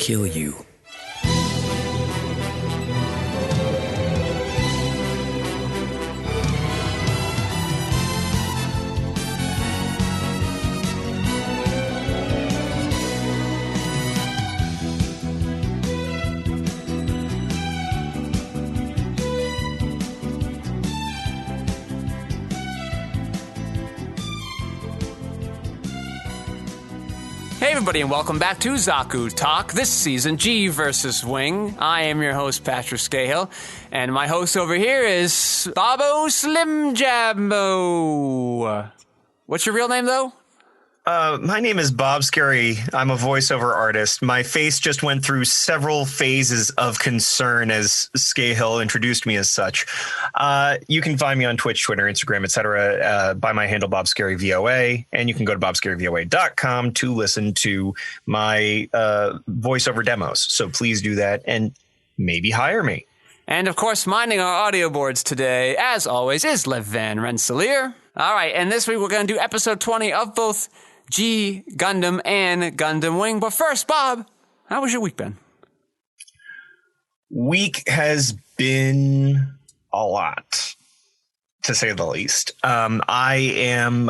kill you. Hey everybody, and welcome back to Zaku Talk, this season, G versus Wing. I am your host, Patrick Skeyhill, and my host over here is Bobo Slim Jambo. What's your real name, though? My name is Bob Skerry. I'm a voiceover artist. My face just went through several phases of concern as Skeyhill introduced me as such. You can find me on Twitch, Twitter, Instagram, etc. By my handle, Bob Skerry VOA, and you can go to bobskerryvoa.com to listen to my voiceover demos. So please do that and maybe hire me. And of course, minding our audio boards today, as always, is Lev Van Rensselaer. All right, and this week we're going to do episode 20 of both G Gundam and Gundam Wing. But first, Bob, how was your week been? Week has been a lot, to say the least. I am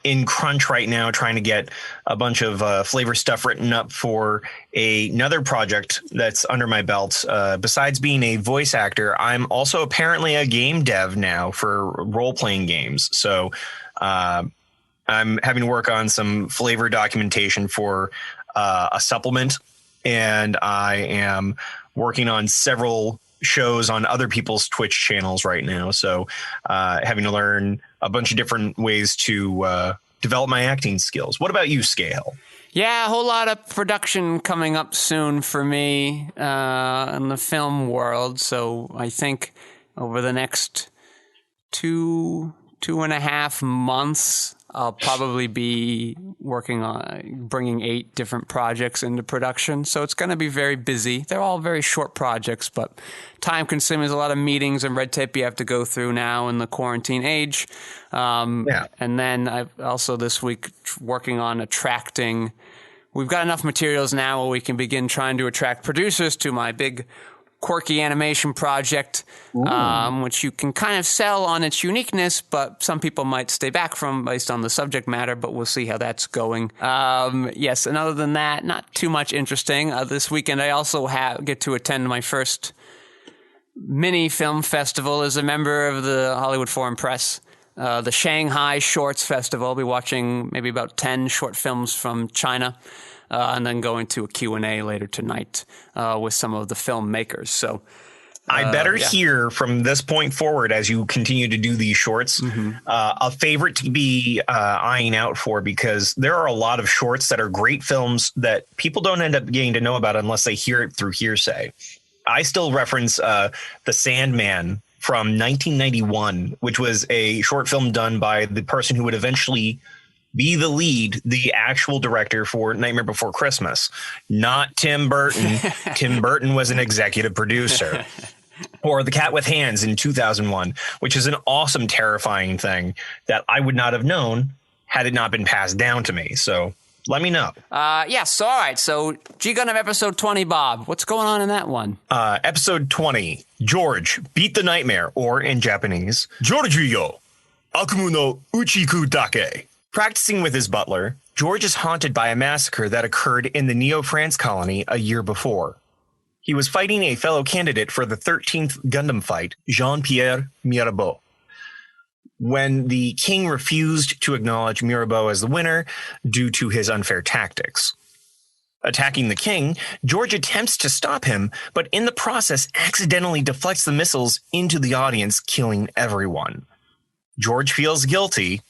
in crunch right now trying to get a bunch of flavor stuff written up for another project that's under my belt. Besides being a voice actor, I'm also apparently a game dev now for role-playing games. So I'm having to work on some flavor documentation for a supplement, and I am working on several shows on other people's Twitch channels right now. So having to learn a bunch of different ways to develop my acting skills. What about you, Skeyhill? Yeah, a whole lot of production coming up soon for me in the film world. So I think over the next two and a half months, I'll probably be working on bringing 8 different projects into production. So it's going to be very busy. They're all very short projects, but time consuming. There's a lot of meetings and red tape you have to go through now in the quarantine age. And then I've also this week working on attracting. We've got enough materials now where we can begin trying to attract producers to my big quirky animation project, which you can kind of sell on its uniqueness, but some people might stay back from based on the subject matter, but we'll see how that's going. Yes, and other than that, not too much interesting. This weekend, I also get to attend my first mini film festival as a member of the Hollywood Foreign Press, the Shanghai Shorts Festival. I'll be watching maybe about 10 short films from China. And then going to a Q&A later tonight with some of the filmmakers. So I better hear from this point forward as you continue to do these shorts, a favorite to be eyeing out for, because there are a lot of shorts that are great films that people don't end up getting to know about unless they hear it through hearsay. I still reference The Sandman from 1991, which was a short film done by the person who would eventually be the lead, the actual director for Nightmare Before Christmas, not Tim Burton. Tim Burton was an executive producer. Or The Cat with Hands in 2001, which is an awesome, terrifying thing that I would not have known had it not been passed down to me. So let me know. Yes. All right. So G Gundam episode 20, Bob. What's going on in that one? Episode 20, George, Beat the Nightmare, or in Japanese, Giorgio, Akumu no Uchiku Dake. Practicing with his butler, George is haunted by a massacre that occurred in the Neo-France colony a year before. He was fighting a fellow candidate for the 13th Gundam fight, Jean-Pierre Mirabeau, when the king refused to acknowledge Mirabeau as the winner due to his unfair tactics. Attacking the king, George attempts to stop him, but in the process accidentally deflects the missiles into the audience, killing everyone. George feels guilty,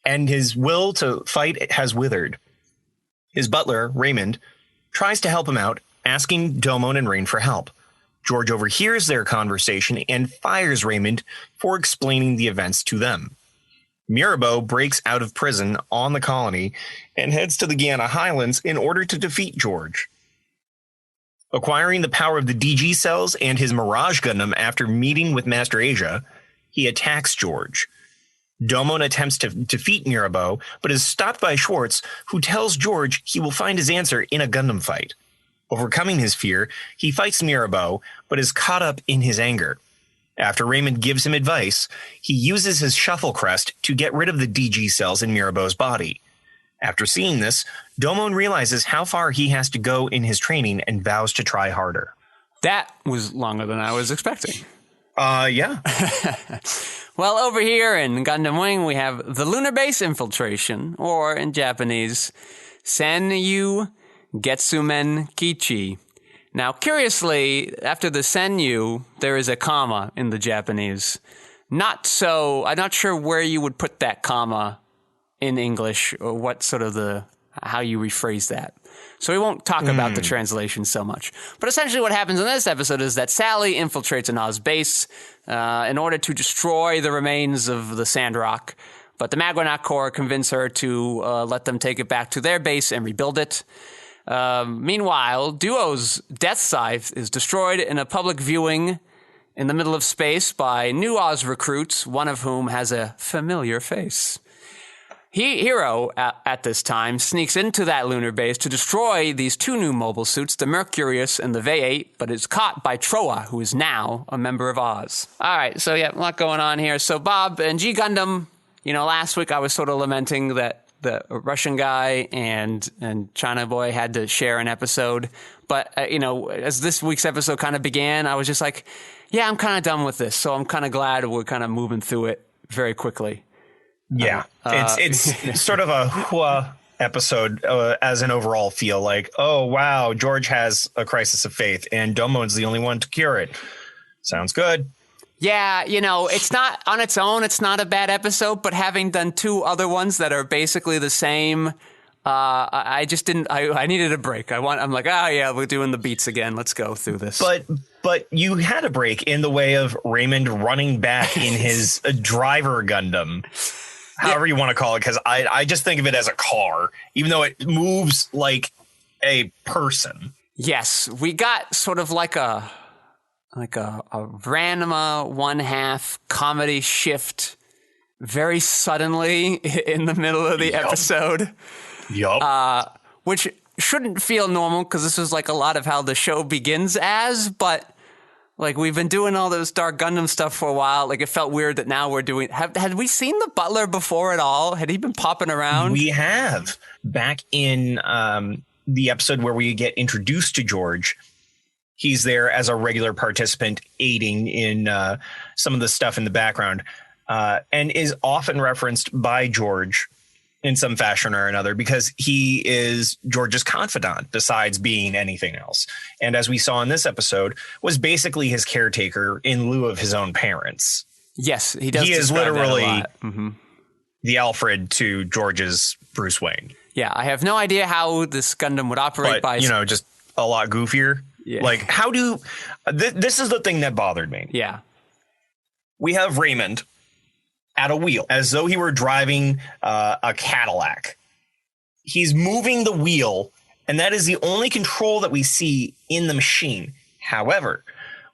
and his will to fight has withered. His butler, Raymond, tries to help him out, asking Domon and Rain for help. George overhears their conversation and fires Raymond for explaining the events to them. Mirabeau breaks out of prison on the colony and heads to the Guiana Highlands in order to defeat George. Acquiring the power of the DG cells and his Mirage Gundam after meeting with Master Asia, he attacks George. Domon attempts to defeat Mirabeau, but is stopped by Schwartz, who tells George he will find his answer in a Gundam fight. Overcoming his fear, he fights Mirabeau, but is caught up in his anger. After Raymond gives him advice, he uses his shuffle crest to get rid of the DG cells in Mirabeau's body. After seeing this, Domon realizes how far he has to go in his training and vows to try harder. That was longer than I was expecting. Yeah. Well, over here in Gundam Wing, we have the Lunar Base Infiltration, or in Japanese, Senyu Getsumen Kichi. Now, curiously, after the Senyu, there is a comma in the Japanese. I'm not sure where you would put that comma in English, or what sort of how you rephrase that. So we won't talk about the translation so much. But essentially what happens in this episode is that Sally infiltrates an Oz base in order to destroy the remains of the Sandrock. But the Maguinac Corps convince her to let them take it back to their base and rebuild it. Meanwhile, Duo's Death Scythe is destroyed in a public viewing in the middle of space by new Oz recruits, one of whom has a familiar face. Hero, at this time, sneaks into that lunar base to destroy these two new mobile suits, the Mercurius and the V8, but is caught by Troa, who is now a member of Oz. All right, so yeah, a lot going on here. So Bob, and G Gundam, last week I was sort of lamenting that the Russian guy and China boy had to share an episode. But, as this week's episode kind of began, I was just like, yeah, I'm kind of done with this. So I'm kind of glad we're kind of moving through it very quickly. Yeah, it's sort of a episode as an overall feel like, oh, wow, George has a crisis of faith and Domon's the only one to cure it. Sounds good. Yeah, it's not on its own. It's not a bad episode, but having done two other ones that are basically the same, I just didn't. I needed a break. I'm like, yeah, we're doing the beats again. Let's go through this. But you had a break in the way of Raymond running back in his driver Gundam. However you want to call it, because I just think of it as a car, even though it moves like a person. Yes, we got sort of like a Ranma 1/2 comedy shift very suddenly in the middle of the episode. Yup. Which shouldn't feel normal because this is like a lot of how the show begins as, but like we've been doing all this Dark Gundam stuff for a while. Like it felt weird that now we're doing. Had we seen the Butler before at all? Had he been popping around? We have. Back in the episode where we get introduced to George, he's there as a regular participant aiding in some of the stuff in the background and is often referenced by George in some fashion or another because he is George's confidant besides being anything else. And as we saw in this episode, was basically his caretaker in lieu of his own parents. Yes, he does. He is literally the Alfred to George's Bruce Wayne. Yeah, I have no idea how this Gundam would operate, but just a lot goofier. Yeah. Like, how do this is the thing that bothered me. Yeah. We have Raymond at a wheel as though he were driving a Cadillac. He's moving the wheel, and that is the only control that we see in the machine. However,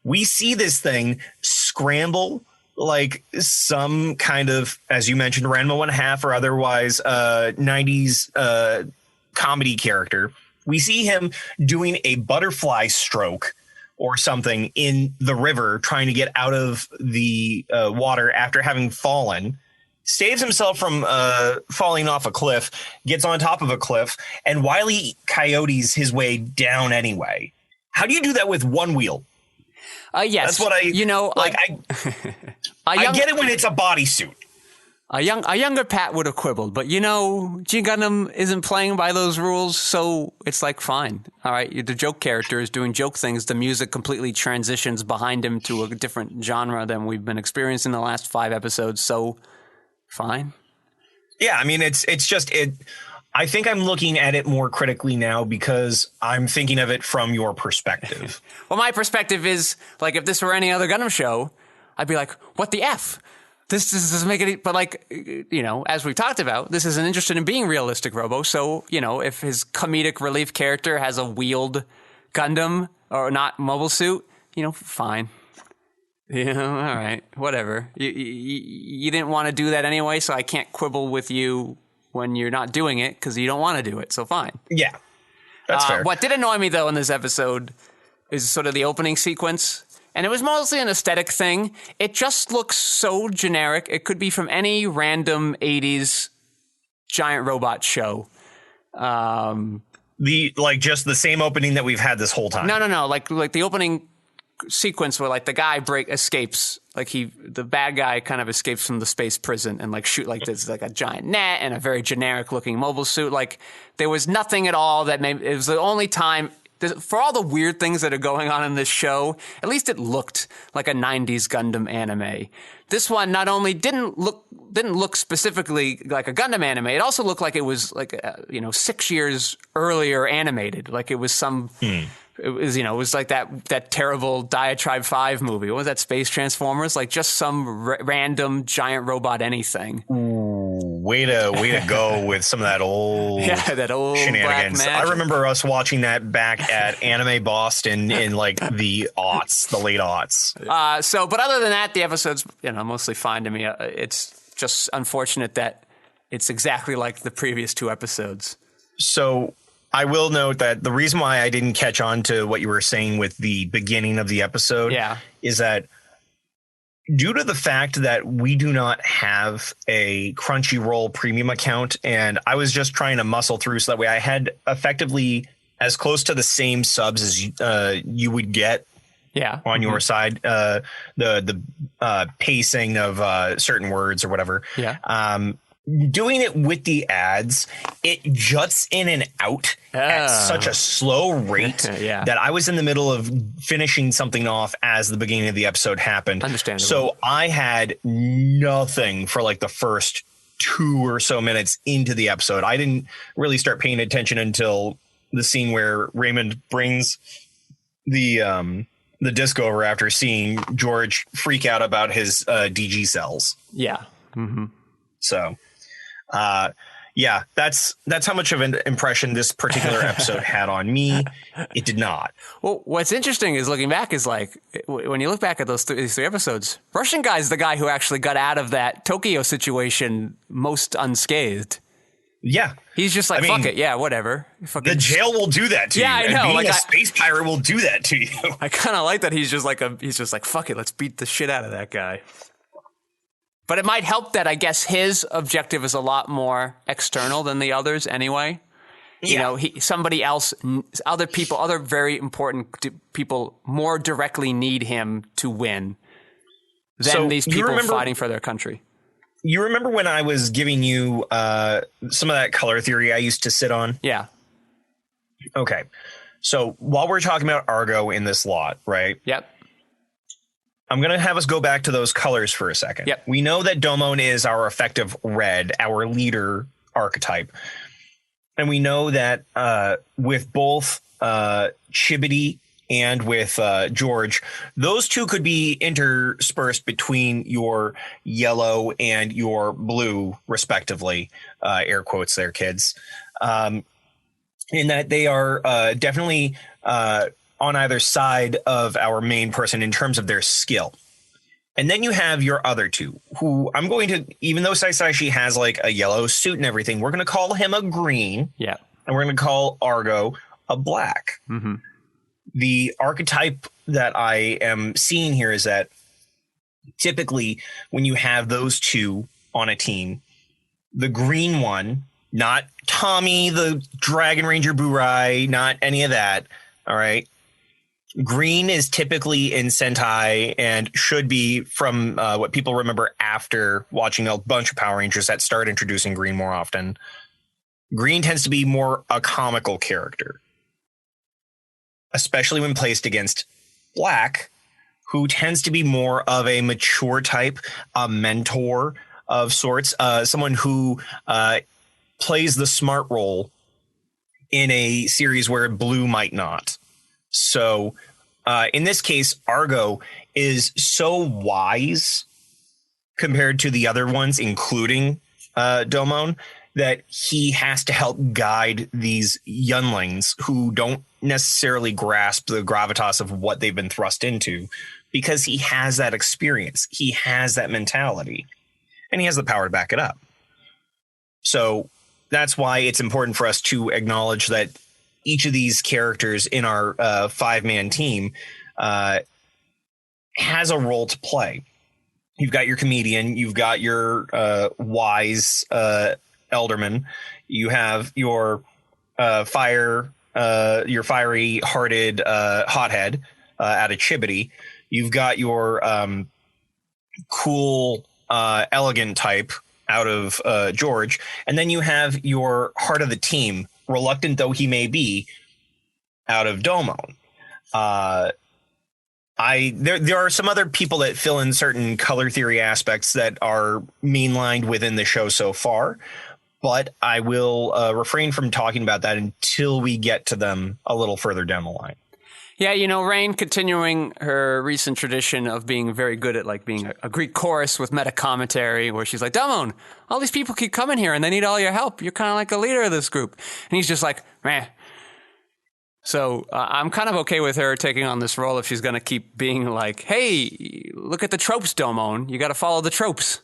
we see this thing scramble like some kind of, as you mentioned, Ranma 1/2 or otherwise 90s comedy character. We see him doing a butterfly stroke or something in the river, trying to get out of the water after having fallen, saves himself from falling off a cliff, gets on top of a cliff, and Wile E. Coyotes his way down anyway. How do you do that with one wheel? Yes. That's what I get it when it's a bodysuit. A younger Pat would have quibbled, but G Gundam isn't playing by those rules, so it's like, fine. All right, the joke character is doing joke things. The music completely transitions behind him to a different genre than we've been experiencing the last 5 episodes, so fine. Yeah, I mean, it's just it. I think I'm looking at it more critically now because I'm thinking of it from your perspective. Well, my perspective is, like, if this were any other Gundam show, I'd be like, what the F? This doesn't make it, but as we've talked about, this isn't interested in being realistic, Robo. So, if his comedic relief character has a wheeled Gundam or not mobile suit, fine. All right, whatever. You didn't want to do that anyway, so I can't quibble with you when you're not doing it because you don't want to do it. So fine. Yeah. That's fair. What did annoy me, though, in this episode is sort of the opening sequence. And it was mostly an aesthetic thing. It just looks so generic. It could be from any random 80s giant robot show. Just the same opening that we've had this whole time. No. Like the opening sequence where like the guy escapes, like the bad guy kind of escapes from the space prison and like shoot like there's like a giant net and a very generic looking mobile suit. Like there was nothing at all that made it was the only time. For all the weird things that are going on in this show, at least it looked like a 90s Gundam anime. This one not only didn't look specifically like a Gundam anime, it also looked like it was like 6 years earlier animated. Like it was some it was like that terrible Diatribe 5 movie. What was that, Space Transformers? Like just some random giant robot anything. Way to go with some of that old shenanigans. Black magic. I remember us watching that back at Anime Boston in like the late aughts. But other than that, the episode's mostly fine to me. It's just unfortunate that it's exactly like the previous two episodes. So I will note that the reason why I didn't catch on to what you were saying with the beginning of the episode is that due to the fact that we do not have a Crunchyroll premium account, and I was just trying to muscle through so that way I had effectively as close to the same subs as you would get on your side, the pacing of certain words or whatever. Doing it with the ads, it juts in and out at such a slow rate that I was in the middle of finishing something off as the beginning of the episode happened. Understandable. So I had nothing for like the first 2 or so minutes into the episode. I didn't really start paying attention until the scene where Raymond brings the disc over after seeing George freak out about his DG cells. Yeah. Mm-hmm. So... that's how much of an impression this particular episode had on me. It did not. Well, what's interesting is looking back is like when you look back at these three episodes, Russian guy's the guy who actually got out of that Tokyo situation most unscathed. Yeah. He's just like, fuck it. Yeah, whatever. The jail will do that to you. I know. And being a space pirate will do that to you. I kind of like that he's just like, fuck it. Let's beat the shit out of that guy. But it might help that I guess his objective is a lot more external than the others anyway. Yeah. Somebody else, other very important people more directly need him to win than these people fighting for their country. You remember when I was giving you some of that color theory I used to sit on? Yeah. Okay. So while we're talking about Argo in this lot, right? Yep. I'm going to have us go back to those colors for a second. Yep. We know that Domon is our effective red, our leader archetype. And we know that with both Chibity and with George, those two could be interspersed between your yellow and your blue, respectively. Air quotes there, kids. In that they are definitely on either side of our main person in terms of their skill. And then you have your other two, who I'm going to, even though Saisashi has like a yellow suit and everything, we're going to call him a green. Yeah. And we're going to call Argo a black. Mm-hmm. The archetype that I am seeing here is that typically when you have those two on a team, the green one, not Tommy, the Dragon Ranger Burai, not any of that. All right. Green is typically in Sentai and should be from what people remember after watching a bunch of Power Rangers that start introducing green more often. Green tends to be more a comical character, especially when placed against black, who tends to be more of a mature type, a mentor of sorts, someone who plays the smart role in a series where blue might not. So in this case, Argo is so wise compared to the other ones, including Domon, that he has to help guide these younglings who don't necessarily grasp the gravitas of what they've been thrust into, because he has that experience. He has that mentality, and he has the power to back it up. So that's why it's important for us to acknowledge that each of these characters in our 5-man team has a role to play. You've got your comedian, you've got your wise elderman, you have your fiery-hearted hothead out of Chibity, you've got your cool, elegant type out of George, and then you have your heart of the team, reluctant though he may be, out of Domon. There are some other people that fill in certain color theory aspects that are mainlined within the show so far, but I will refrain from talking about that until we get to them a little further down the line. Yeah, Rain continuing her recent tradition of being very good at like being a Greek chorus with meta commentary, where she's like, Damon, all these people keep coming here and they need all your help. You're kind of like a leader of this group. And he's just like, meh. So I'm kind of okay with her taking on this role if she's going to keep being like, hey, look at the tropes, Domon. You got to follow the tropes.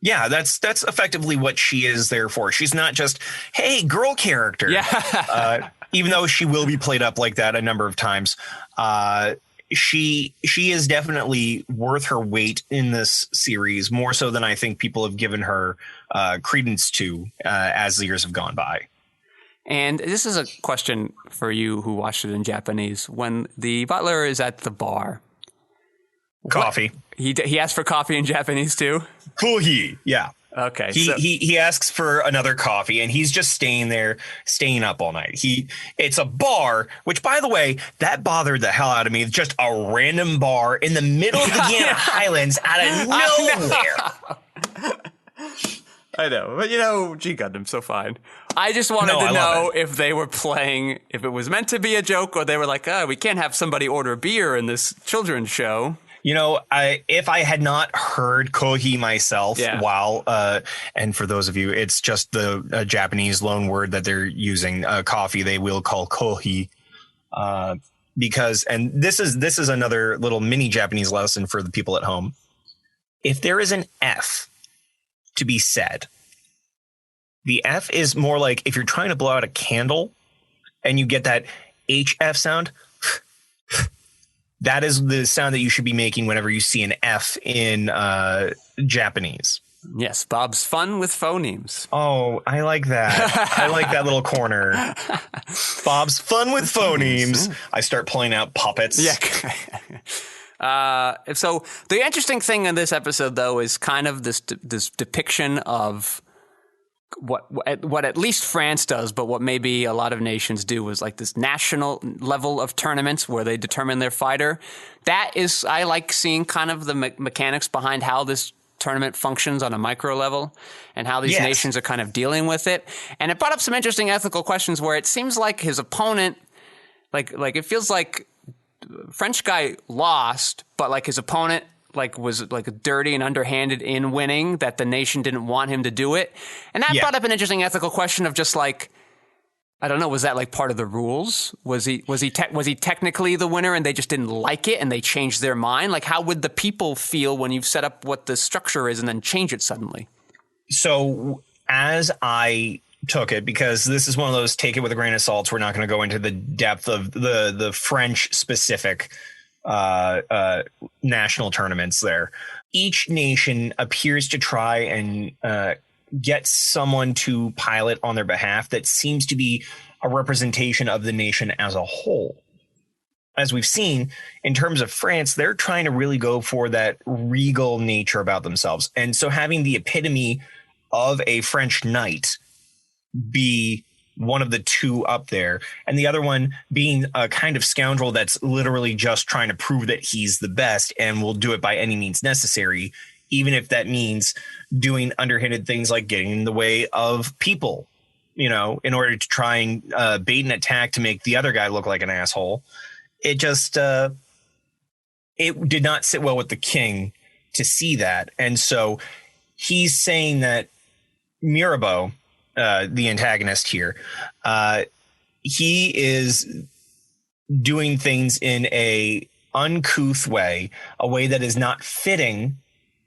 Yeah, that's effectively what she is there for. She's not just, hey, girl character. Yeah. Even though she will be played up like that a number of times. She is definitely worth her weight in this series, more so than I think people have given her credence to as the years have gone by. And this is a question for you who watched it in Japanese. When the butler is at the bar. Coffee. He asked for coffee in Japanese too? Kohei, yeah. Okay. He asks for another coffee and he's just staying up all night. It's a bar, which by the way, that bothered the hell out of me. It's just a random bar in the middle of the Gannett Highlands out of nowhere. I know, but G Gundam, so fine. I just wanted to know if they were playing, if it was meant to be a joke, or they were like, we can't have somebody order beer in this children's show. If I had not heard Kohei myself, and for those of you, it's just the Japanese loan word that they're using, coffee, they will call Kohei, because, and this is another little mini Japanese lesson for the people at home. If there is an F to be said, the F is more like if you're trying to blow out a candle and you get that HF sound. That is the sound that you should be making whenever you see an F in Japanese. Yes, Bob's fun with phonemes. Oh, I like that. I like that little corner. Bob's fun with phonemes. I start pulling out puppets. Yeah. So the interesting thing in this episode, though, is kind of this depiction of what at least France does, but what maybe a lot of nations do, is like this national level of tournaments where they determine their fighter. That is, I like seeing kind of the mechanics behind how this tournament functions on a micro level and how these nations are kind of dealing with it. And it brought up some interesting ethical questions where it seems like his opponent, like it feels like French guy lost, but like his opponent was like dirty and underhanded in winning, that the nation didn't want him to do it. And that brought up an interesting ethical question of just like, I don't know, was that like part of the rules? Was he technically the winner and they just didn't like it and they changed their mind? Like, how would the people feel when you've set up what the structure is and then change it suddenly? So as I took it, because this is one of those take it with a grain of salt, we're not going to go into the depth of the French specific national tournaments there. Each nation appears to try and get someone to pilot on their behalf that seems to be a representation of the nation as a whole. As we've seen in terms of France, they're trying to really go for that regal nature about themselves. And so having the epitome of a French knight be one of the two up there, and the other one being a kind of scoundrel that's literally just trying to prove that he's the best and will do it by any means necessary, even if that means doing underhanded things like getting in the way of people, in order to try and bait an attack to make the other guy look like an asshole. It just it did not sit well with the king to see that. And so he's saying that Mirabeau, the antagonist here, he is doing things in a uncouth way, a way that is not fitting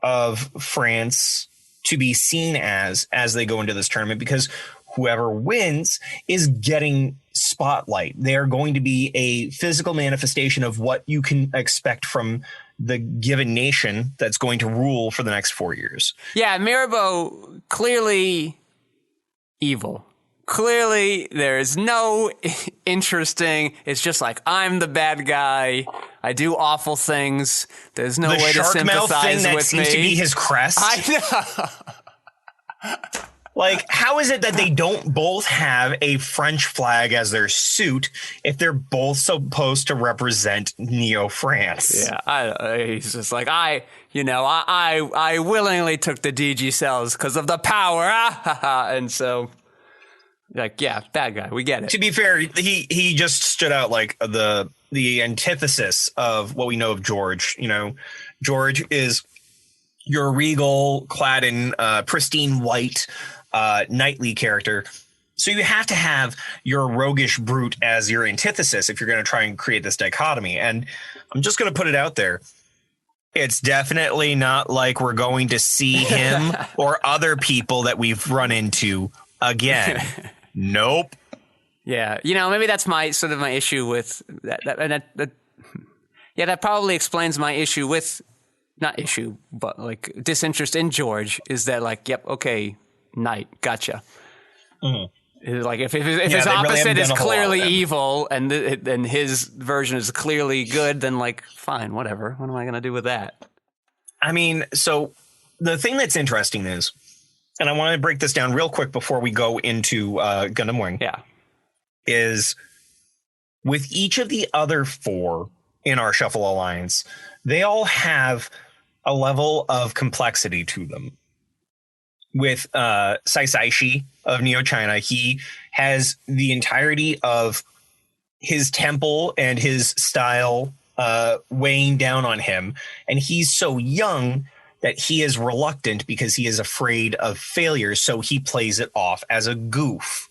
of France to be seen as they go into this tournament, because whoever wins is getting spotlight. They are going to be a physical manifestation of what you can expect from the given nation that's going to rule for the next 4 years. Yeah, Mirabeau, clearly evil. Clearly, there's no interesting. It's just like, I'm the bad guy. I do awful things. There's no way to sympathize with me. Seems to be his crest. I know. Like, how is it that they don't both have a French flag as their suit if they're both supposed to represent Neo-France? Yeah, he's just like, I willingly took the DG cells because of the power. And so, like, yeah, bad guy. We get it. To be fair, he just stood out like the antithesis of what we know of George. You know, George is your regal, clad in pristine white, knightly character. So you have to have your roguish brute as your antithesis if you're going to try and create this dichotomy. And I'm just going to put it out there. It's definitely not like we're going to see him or other people that we've run into again. Nope. Yeah. You know, maybe that's my issue with that. Yeah, that probably explains my issue with, not issue, but like disinterest in George, is that like, yep, okay, knight, gotcha. Mm-hmm. Like if his opposite is clearly evil and his version is clearly good, then like, fine, whatever. What am I going to do with that? I mean, so the thing that's interesting is, and I want to break this down real quick before we go into Gundam Wing. Yeah. Is with each of the other 4 in our Shuffle Alliance, they all have a level of complexity to them. With Saisaishi of Neo China, he has the entirety of his temple and his style weighing down on him. And he's so young that he is reluctant because he is afraid of failure. So he plays it off as a goof.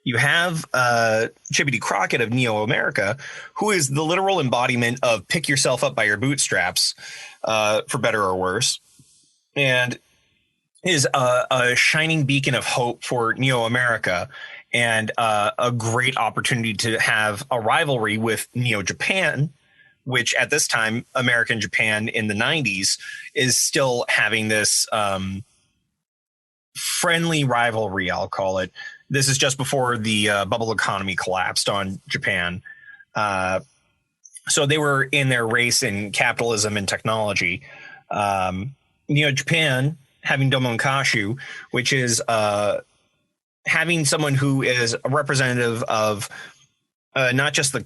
You have Chibbity Crockett of Neo America, who is the literal embodiment of pick yourself up by your bootstraps, for better or worse, and is a shining beacon of hope for Neo America, and a great opportunity to have a rivalry with Neo Japan, which at this time, American Japan in the 90s is still having this friendly rivalry, I'll call it. This is just before the bubble economy collapsed on Japan. So they were in their race in capitalism and technology. Neo Japan having Domon Kashu, which is having someone who is a representative of not just the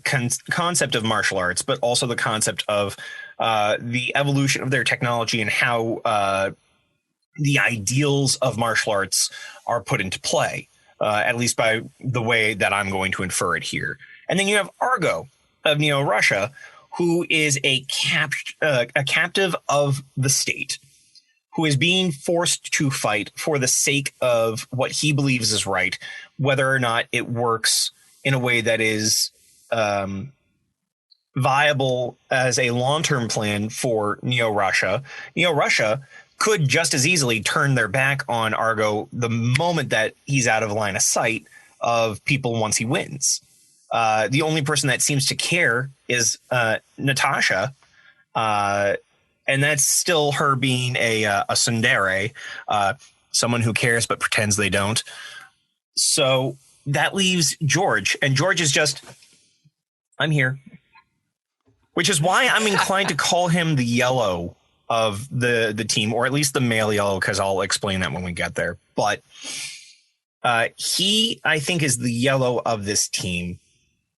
concept of martial arts, but also the concept of the evolution of their technology and how the ideals of martial arts are put into play. At least by the way that I'm going to infer it here. And then you have Argo of Neo Russia, who is a captive of the state, who is being forced to fight for the sake of what he believes is right, whether or not it works in a way that is viable as a long-term plan for Neo Russia. Neo Russia could just as easily turn their back on Argo the moment that he's out of line of sight of people once he wins. The only person that seems to care is Natasha, and that's still her being a tsundere, someone who cares but pretends they don't. So that leaves George, and George is just, I'm here. Which is why I'm inclined to call him the yellow of the team, or at least the male yellow, because I'll explain that when we get there. But he, I think, is the yellow of this team,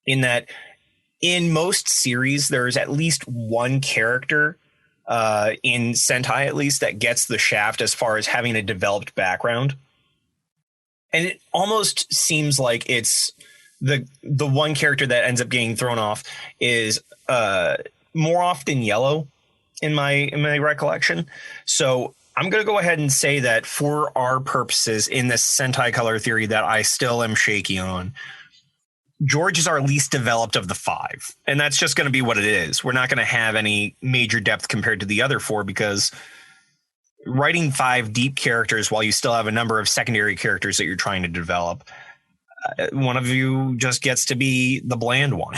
in that in most series, there's at least one character in Sentai, at least, that gets the shaft as far as having a developed background. And it almost seems like it's the one character that ends up getting thrown off is more often yellow in my recollection. So I'm going to go ahead and say that for our purposes in this Sentai color theory that I still am shaky on, George is our least developed of the 5. And that's just going to be what it is. We're not going to have any major depth compared to the other 4 because writing 5 deep characters while you still have a number of secondary characters that you're trying to develop. One of you just gets to be the bland one.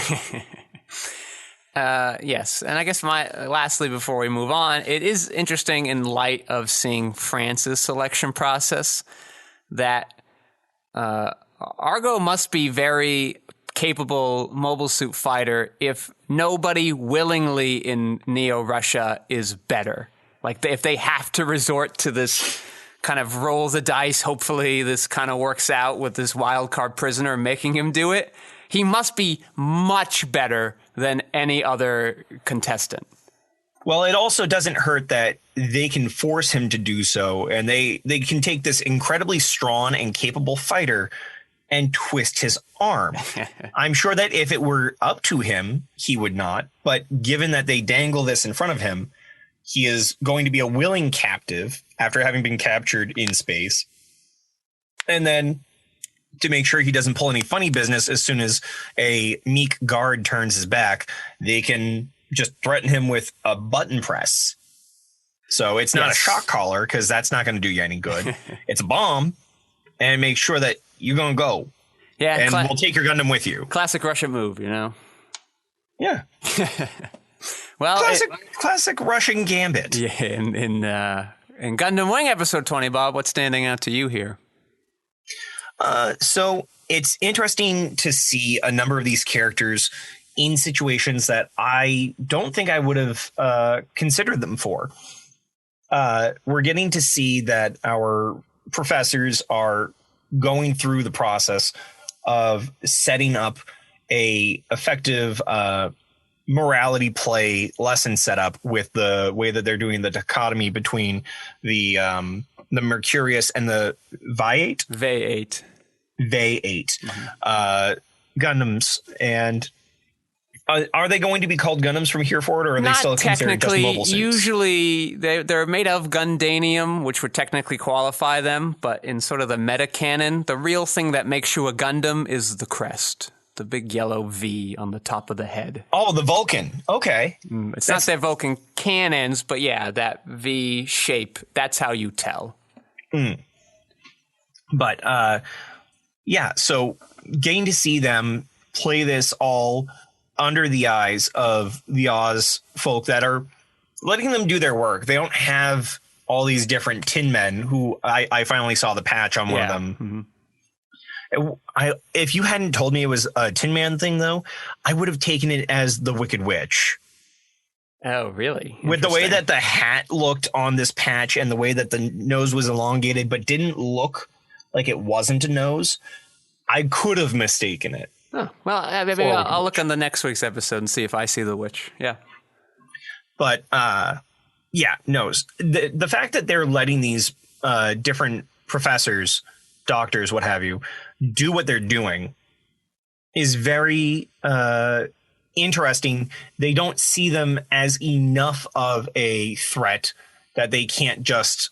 Yes. And I guess lastly, before we move on, it is interesting in light of seeing France's selection process that Argo must be very capable mobile suit fighter if nobody willingly in Neo-Russia is better. Like, if they have to resort to this kind of roll the dice, hopefully this kind of works out with this wild card prisoner making him do it, he must be much better than any other contestant. Well, it also doesn't hurt that they can force him to do so, and they can take this incredibly strong and capable fighter and twist his arm. I'm sure that if it were up to him, he would not. But given that they dangle this in front of him, he is going to be a willing captive after having been captured in space. And then to make sure he doesn't pull any funny business as soon as a meek guard turns his back, they can just threaten him with a button press. So it's not a shock collar, because that's not going to do you any good. It's a bomb, and make sure that you're going to go. Yeah. And we'll take your Gundam with you. Classic Russian move, you know? Yeah. Well, classic Russian gambit. Yeah. In Gundam Wing episode 20, Bob, what's standing out to you here? So it's interesting to see a number of these characters in situations that I don't think I would have considered them for. We're getting to see that our professors are going through the process of setting up a effective morality play lesson setup with the way that they're doing the dichotomy between the Mercurius and the Vayate Gundams. And are they going to be called Gundams from here forward, or are they still considered just mobile suits? Usually they're made of Gundanium, which would technically qualify them, but in sort of the meta canon, the real thing that makes you a Gundam is the crest, the big yellow V on the top of the head. Oh, the Vulcan. Okay. It's not their Vulcan cannons, but yeah, that V shape, that's how you tell. But yeah, so getting to see them play this all under the eyes of the Oz folk that are letting them do their work. They don't have all these different Tin Men who I finally saw the patch on one of them. Mm-hmm. If you hadn't told me it was a Tin Man thing, though, I would have taken it as the Wicked Witch. Oh, really? With the way that the hat looked on this patch and the way that the nose was elongated but didn't look like it wasn't a nose, I could have mistaken it. Oh, well, maybe I'll look on the next week's episode and see if I see the witch. Yeah. But, yeah, nose. The fact that they're letting these different professors, doctors, what have you, do what they're doing is very interesting. They don't see them as enough of a threat that they can't just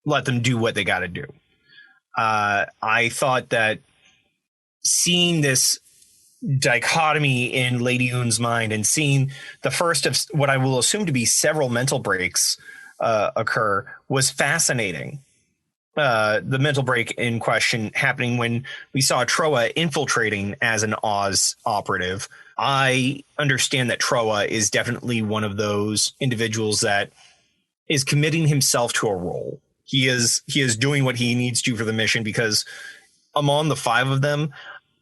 let them do what they got to do. I thought that seeing this dichotomy in Lady Yoon's mind and seeing the first of what I will assume to be several mental breaks occur was fascinating. The mental break in question happening when we saw Troa infiltrating as an Oz operative. I understand that Troa is definitely one of those individuals that is committing himself to a role. He is doing what he needs to for the mission, because among the 5 of them,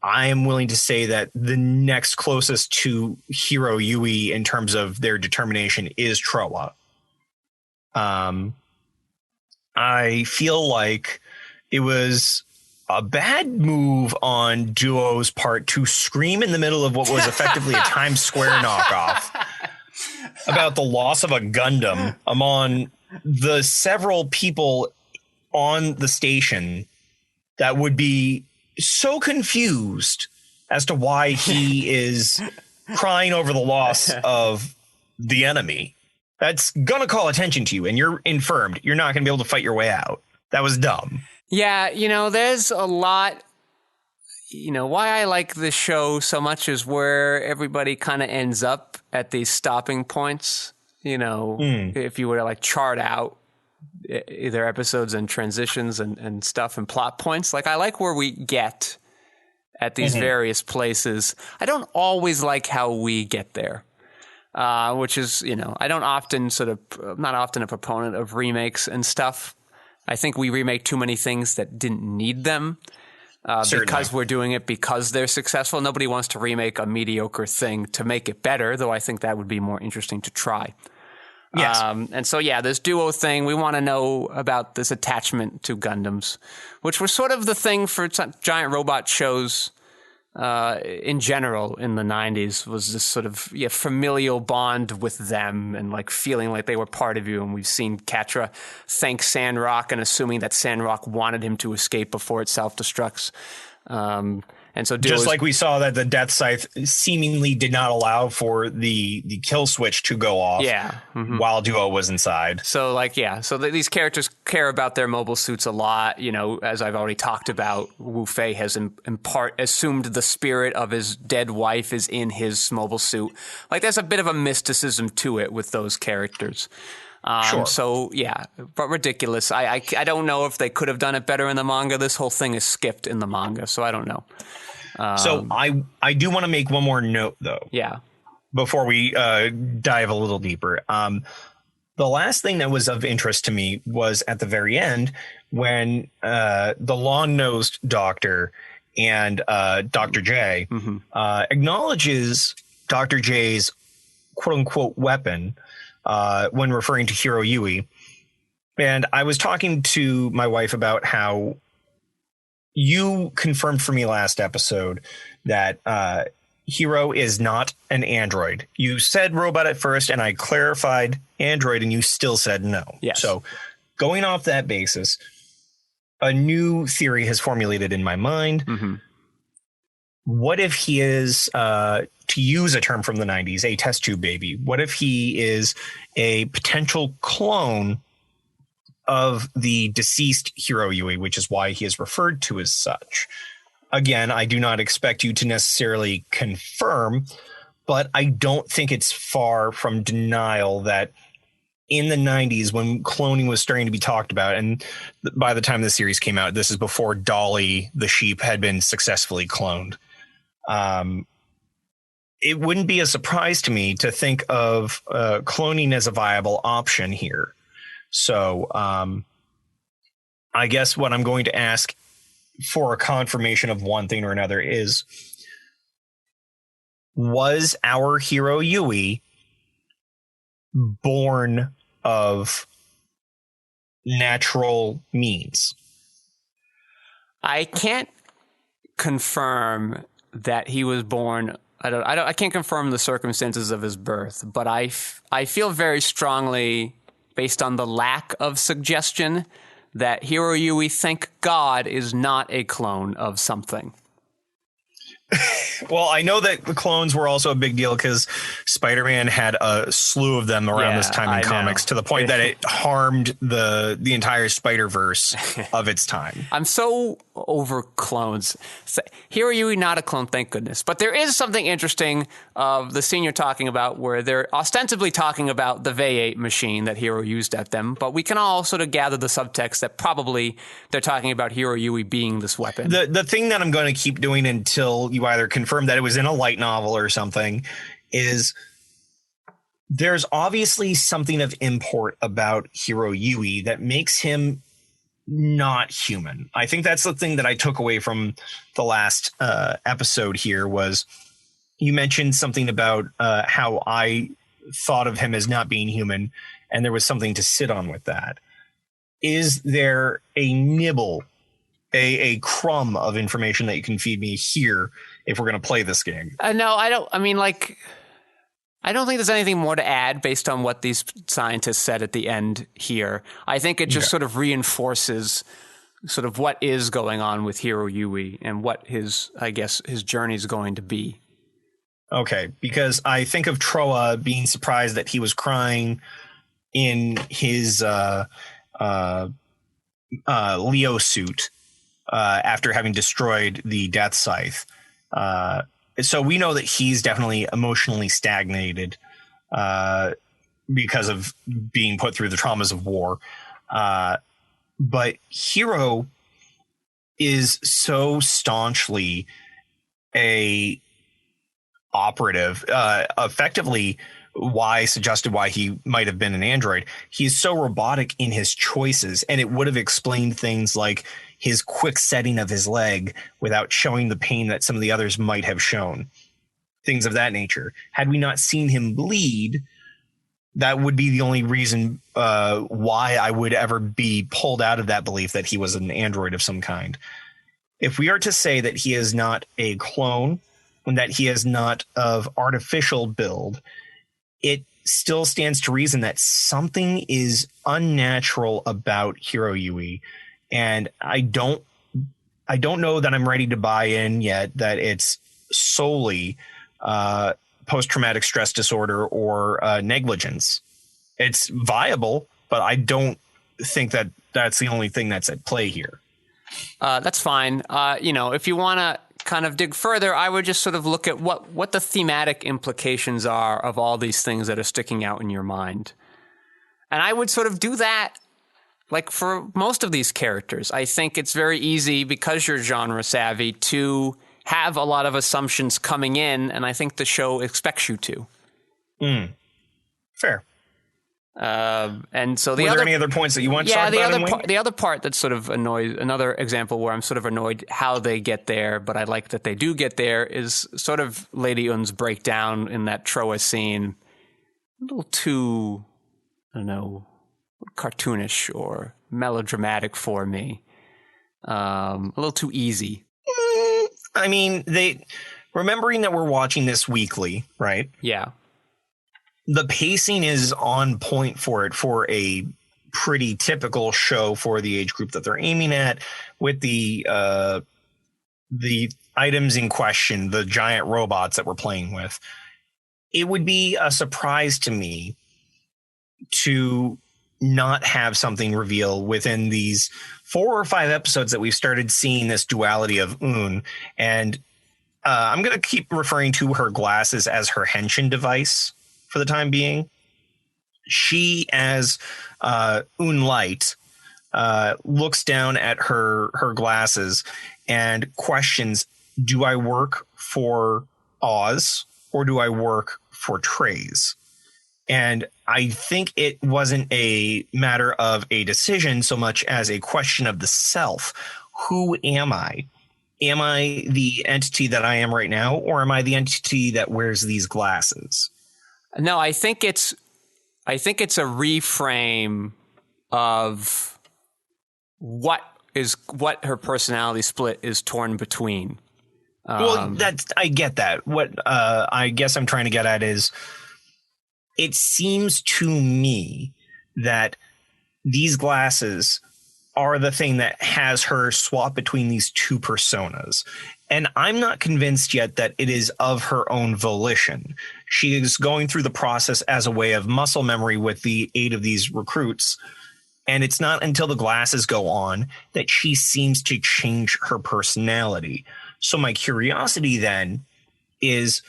I am willing to say that the next closest to Hiro Yui in terms of their determination is Troa. I feel like it was a bad move on Duo's part to scream in the middle of what was effectively a Times Square knockoff about the loss of a Gundam among the several people on the station that would be so confused as to why he is crying over the loss of the enemy. That's going to call attention to you, and you're infirmed. You're not going to be able to fight your way out. That was dumb. Yeah, there's a lot. Why I like this show so much is where everybody kind of ends up at these stopping points. If you were to chart out either episodes and transitions and stuff and plot points. Like, I like where we get at these various places. I don't always like how we get there, which is, I don't often I'm not often a proponent of remakes and stuff. I think we remake too many things that didn't need them. Because we're doing it because they're successful. Nobody wants to remake a mediocre thing to make it better, though I think that would be more interesting to try. Yes. And so, this duo thing, we want to know about this attachment to Gundams, which was sort of the thing for giant robot shows in general in the 90s, was this sort of familial bond with them and like feeling like they were part of you. And we've seen Catra thank Sandrock and assuming that Sandrock wanted him to escape before it self-destructs. And so just like we saw that the Death Scythe seemingly did not allow for the kill switch to go off while Duo was inside. So these characters care about their mobile suits a lot. As I've already talked about, Wu Fei has in part assumed the spirit of his dead wife is in his mobile suit. Like, there's a bit of a mysticism to it with those characters. Sure. So, but ridiculous. I don't know if they could have done it better in the manga. This whole thing is skipped in the manga, so I don't know. So I do want to make one more note, though. Yeah. Before we dive a little deeper. The last thing that was of interest to me was at the very end when the long-nosed doctor and Dr. J acknowledges Dr. J's quote-unquote weapon when referring to Hiro Yui. And I was talking to my wife about how you confirmed for me last episode that Hiro is not an android. You said robot at first, and I clarified android, and you still said no. Yes. So going off that basis, a new theory has formulated in my mind. What if he is, to use a term from the 90s, a test tube baby? What if he is a potential clone of the deceased Hiro Yui, which is why he is referred to as such? Again, I do not expect you to necessarily confirm, but I don't think it's far from denial that in the 90s, when cloning was starting to be talked about, and by the time the series came out, this is before Dolly the sheep had been successfully cloned. It wouldn't be a surprise to me to think of cloning as a viable option here. So I guess what I'm going to ask for a confirmation of one thing or another is, was our Hiro Yui born of natural means? I can't confirm that he was born. I can't confirm the circumstances of his birth, but I feel very strongly, based on the lack of suggestion, that Hiro Yui, thank God, is not a clone of something. Well, I know that the clones were also a big deal because Spider-Man had a slew of them around this time in comics, to the point that it harmed the entire Spider-Verse of its time. I'm so over clones. Hiro Yui, not a clone, thank goodness. But there is something interesting of the scene you're talking about where they're ostensibly talking about the V8 machine that Hiro used at them, but we can all sort of gather the subtext that probably they're talking about Hiro Yui being this weapon. The thing that I'm going to keep doing until you either confirm that it was in a light novel or something is there's obviously something of import about Hiro Yui that makes him not human. I think that's the thing that I took away from the last episode here was you mentioned something about how I thought of him as not being human, and there was something to sit on with that. Is there a nibble, a crumb of information that you can feed me here if we're going to play this game? No, I don't. I mean, like, I don't think there's anything more to add based on what these scientists said at the end here. I think it just sort of reinforces sort of what is going on with Hiro Yui and what his journey is going to be. Okay, because I think of Troa being surprised that he was crying in his Leo suit after having destroyed the Death Scythe. So we know that he's definitely emotionally stagnated because of being put through the traumas of war. But Hiro is so staunchly a operative, effectively suggested why he might have been an android. He's so robotic in his choices, and it would have explained things like his quick setting of his leg without showing the pain that some of the others might have shown. Things of that nature. Had we not seen him bleed, that would be the only reason why I would ever be pulled out of that belief that he was an android of some kind. If we are to say that he is not a clone and that he is not of artificial build, it still stands to reason that something is unnatural about Hiroyui. And I don't know that I'm ready to buy in yet that it's solely post-traumatic stress disorder or negligence. It's viable, but I don't think that that's the only thing that's at play here. That's fine. If you want to kind of dig further, I would just sort of look at what the thematic implications are of all these things that are sticking out in your mind. And I would sort of do that like for most of these characters. I think it's very easy, because you're genre savvy, to have a lot of assumptions coming in, and I think the show expects you to. Fair. And so Were there any other points that you want to talk about? The other part that sort of annoys, another example where I'm sort of annoyed how they get there, but I like that they do get there, is sort of Lady Un's breakdown in that Troa scene. A little too, I don't know, cartoonish or melodramatic for me. A little too easy. I mean, remembering that we're watching this weekly, right? Yeah. The pacing is on point for it, for a pretty typical show for the age group that they're aiming at, with the items in question, the giant robots that we're playing with. It would be a surprise to me to not have something reveal within these 4 or 5 episodes that we've started seeing this duality of Un. And I'm going to keep referring to her glasses as her henshin device for the time being. She, as Un Light, looks down at her glasses and questions, do I work for Oz or do I work for Treize? And I think it wasn't a matter of a decision so much as a question of the self. Who am I? Am I the entity that I am right now, or am I the entity that wears these glasses? No, I think it's a reframe of what her personality split is torn between. I get that. What I guess I'm trying to get at is, it seems to me that these glasses are the thing that has her swap between these two personas. And I'm not convinced yet that it is of her own volition. She is going through the process as a way of muscle memory with the aid of these recruits. And it's not until the glasses go on that she seems to change her personality. So my curiosity then is,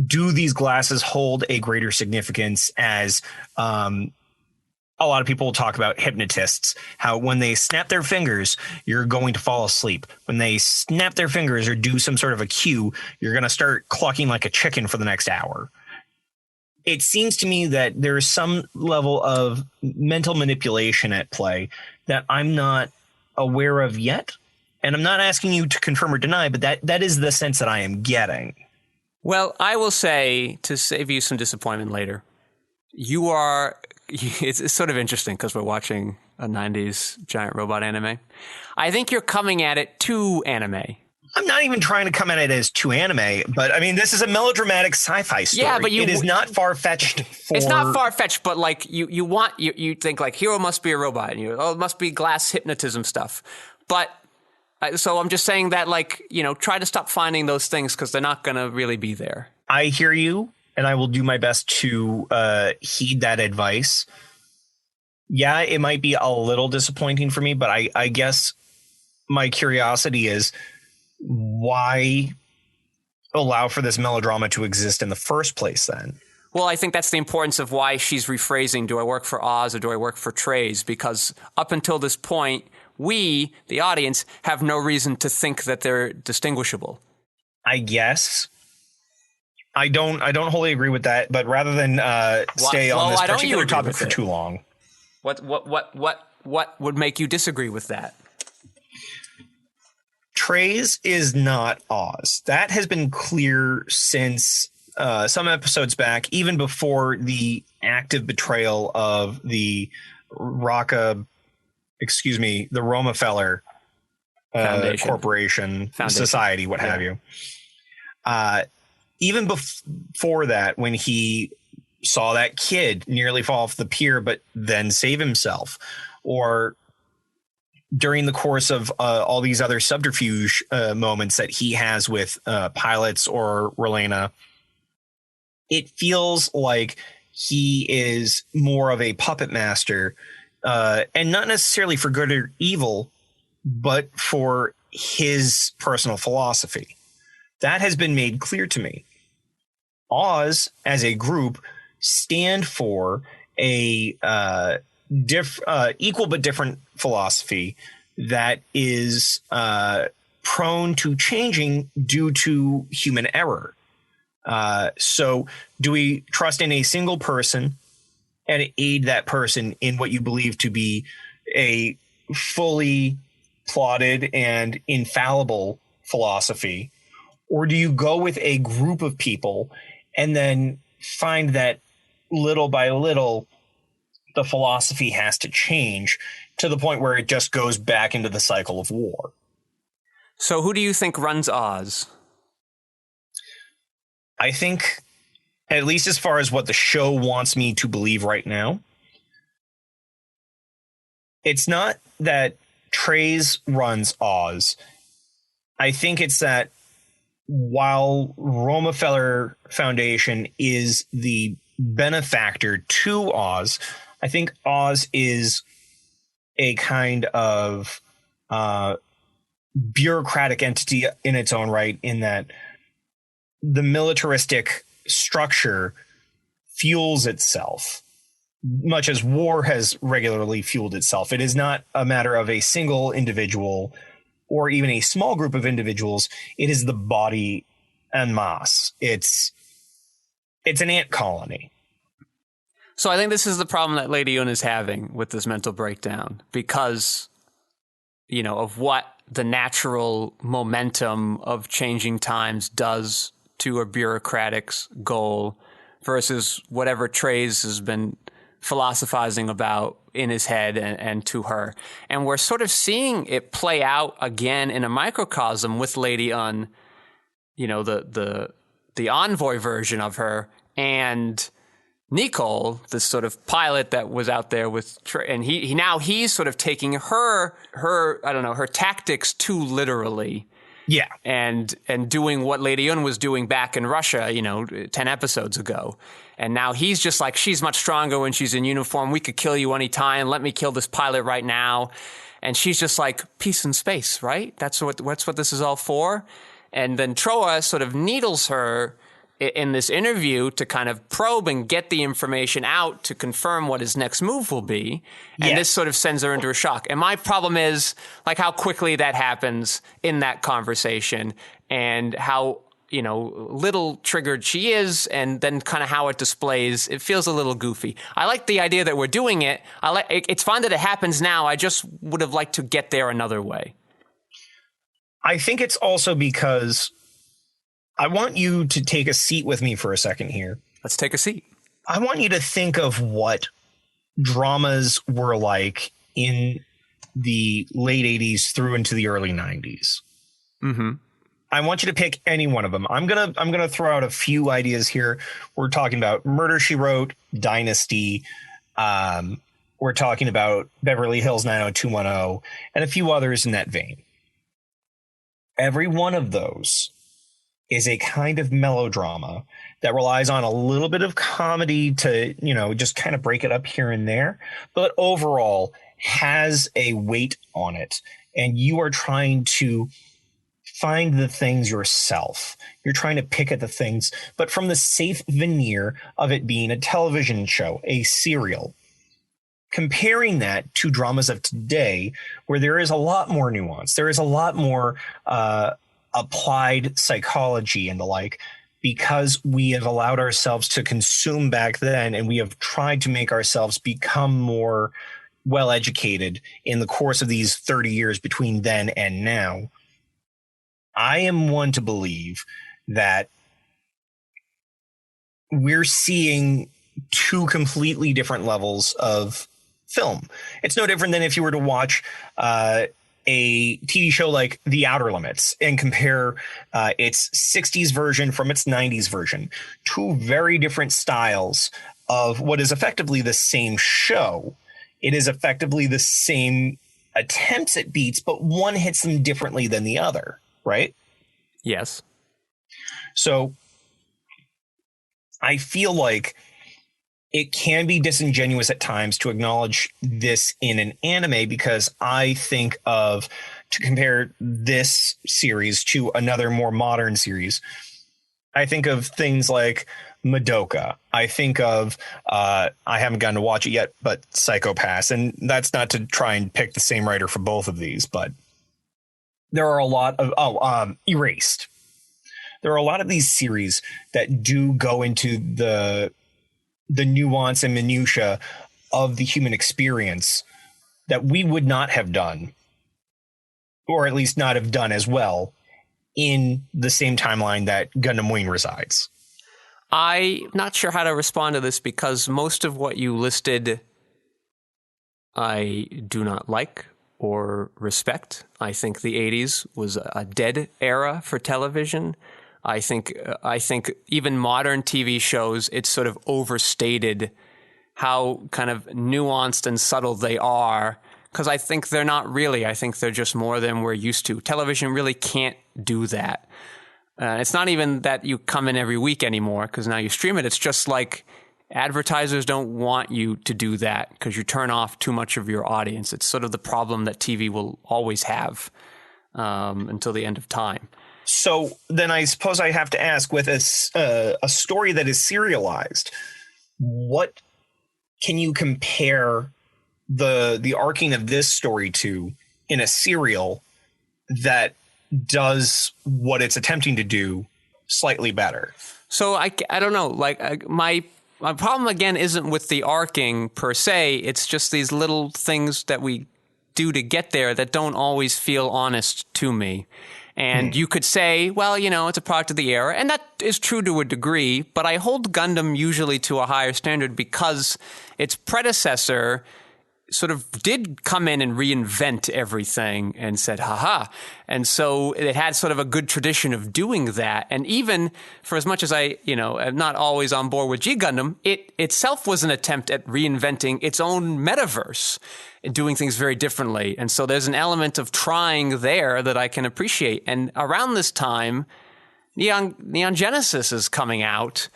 do these glasses hold a greater significance as a lot of people will talk about hypnotists, how when they snap their fingers, you're going to fall asleep. When they snap their fingers or do some sort of a cue, you're going to start clucking like a chicken for the next hour. It seems to me that there is some level of mental manipulation at play that I'm not aware of yet. And I'm not asking you to confirm or deny, but that is the sense that I am getting. Well, I will say, to save you some disappointment later, it's sort of interesting because we're watching a 90s giant robot anime. I think you're coming at it too anime. I'm not even trying to come at it as too anime, but I mean, this is a melodramatic sci-fi story. Yeah, but it is not far-fetched. It's not far-fetched, but like you think like Hero must be a robot, and it must be glass hypnotism stuff. But so I'm just saying that, like, try to stop finding those things because they're not going to really be there. I hear you, and I will do my best to heed that advice. Yeah, it might be a little disappointing for me, but I guess my curiosity is, why allow for this melodrama to exist in the first place then? Well, I think that's the importance of why she's rephrasing, do I work for Oz or do I work for Treize? Because up until this point, we, the audience, have no reason to think that they're distinguishable. I guess. I don't wholly agree with that, but rather than stay on this particular topic for too long. What would make you disagree with that? Treize is not Oz. That has been clear since some episodes back, even before the active betrayal of the Romefeller Corporation, Society, what have you. Even before that, when he saw that kid nearly fall off the pier, but then save himself, or during the course of all these other subterfuge moments that he has with pilots or Relena, it feels like he is more of a puppet master, and not necessarily for good or evil, but for his personal philosophy. That has been made clear to me. Oz, as a group, stand for a equal but different philosophy that is prone to changing due to human error. So do we trust in a single person and aid that person in what you believe to be a fully plotted and infallible philosophy? Or do you go with a group of people and then find that little by little the philosophy has to change to the point where it just goes back into the cycle of war? So who do you think runs Oz? I think, at least as far as what the show wants me to believe right now, it's not that Treize runs Oz. I think it's that while Romefeller Foundation is the benefactor to Oz, I think Oz is a kind of bureaucratic entity in its own right, in that the militaristic structure fuels itself, much as war has regularly fueled itself. It is not a matter of a single individual or even a small group of individuals. It is the body en masse. It's an ant colony. So I think this is the problem that Lady Yun is having with this mental breakdown, because, you know, of what the natural momentum of changing times does to a bureaucratic's goal versus whatever Treize has been philosophizing about in his head and to her. And we're sort of seeing it play out again in a microcosm with Lady Un, you know, the envoy version of her, and Nicole, this sort of pilot that was out there with, and he's sort of taking her I don't know, her tactics too literally. Yeah. And doing what Lady Yun was doing back in Russia, you know, 10 episodes ago. And now he's just like, she's much stronger when she's in uniform. We could kill you anytime. Let me kill this pilot right now. And she's just like, peace and space, right? That's what this is all for. And then Troa sort of needles her in this interview to kind of probe and get the information out to confirm what his next move will be. And This sort of sends her into a shock. And my problem is like how quickly that happens in that conversation, and how, you know, little triggered she is, and then kind of how it displays. It feels a little goofy. I like the idea that we're doing it. It's fine that it happens now. I just would have liked to get there another way. I think it's also because I want you to take a seat with me for a second here. Let's take a seat. I want you to think of what dramas were like in the late 80s through into the early 90s. Mm-hmm. I want you to pick any one of them. I'm gonna throw out a few ideas here. We're talking about Murder, She Wrote, Dynasty. We're talking about Beverly Hills 90210, and a few others in that vein. Every one of those is a kind of melodrama that relies on a little bit of comedy to, you know, just kind of break it up here and there, but overall has a weight on it. And you are trying to find the things yourself. You're trying to pick at the things, but from the safe veneer of it being a television show, a serial. Comparing that to dramas of today, where there is a lot more nuance, there is a lot more applied psychology and the like, because we have allowed ourselves to consume back then, and we have tried to make ourselves become more well-educated in the course of these 30 years between then and now. I am one to believe that we're seeing two completely different levels of film. It's no different than if you were to watch a TV show like The Outer Limits and compare its 60s version from its 90s version. Two very different styles of what is effectively the same show. It is effectively the same attempts at beats, but one hits them differently than the other, right? Yes. So I feel like it can be disingenuous at times to acknowledge this in an anime, because I think of, to compare this series to another more modern series, I think of things like Madoka. I think of, I haven't gotten to watch it yet, but Psycho Pass. And that's not to try and pick the same writer for both of these, but there are a lot of, Erased. There are a lot of these series that do go into the nuance and minutia of the human experience that we would not have done, or at least not have done as well, in the same timeline that Gundam Wing resides. I'm not sure how to respond to this, because most of what you listed I do not like or respect. I think the 80s was a dead era for television. I think even modern TV shows, it's sort of overstated how kind of nuanced and subtle they are, because I think they're not really. I think they're just more than we're used to. Television really can't do that. It's not even that you come in every week anymore, because now you stream it. It's just like advertisers don't want you to do that because you turn off too much of your audience. It's sort of the problem that TV will always have until the end of time. So then I suppose I have to ask, with a story that is serialized, what can you compare the arcing of this story to in a serial that does what it's attempting to do slightly better? So I don't know. Like my problem again isn't with the arcing per se. It's just these little things that we do to get there that don't always feel honest to me. And you could say, well, you know, it's a product of the era, and that is true to a degree, but I hold Gundam usually to a higher standard because its predecessor sort of did come in and reinvent everything and said, haha. And so it had sort of a good tradition of doing that. And even for as much as I, am not always on board with G Gundam, it itself was an attempt at reinventing its own metaverse and doing things very differently. And so there's an element of trying there that I can appreciate. And around this time, Neon Genesis is coming out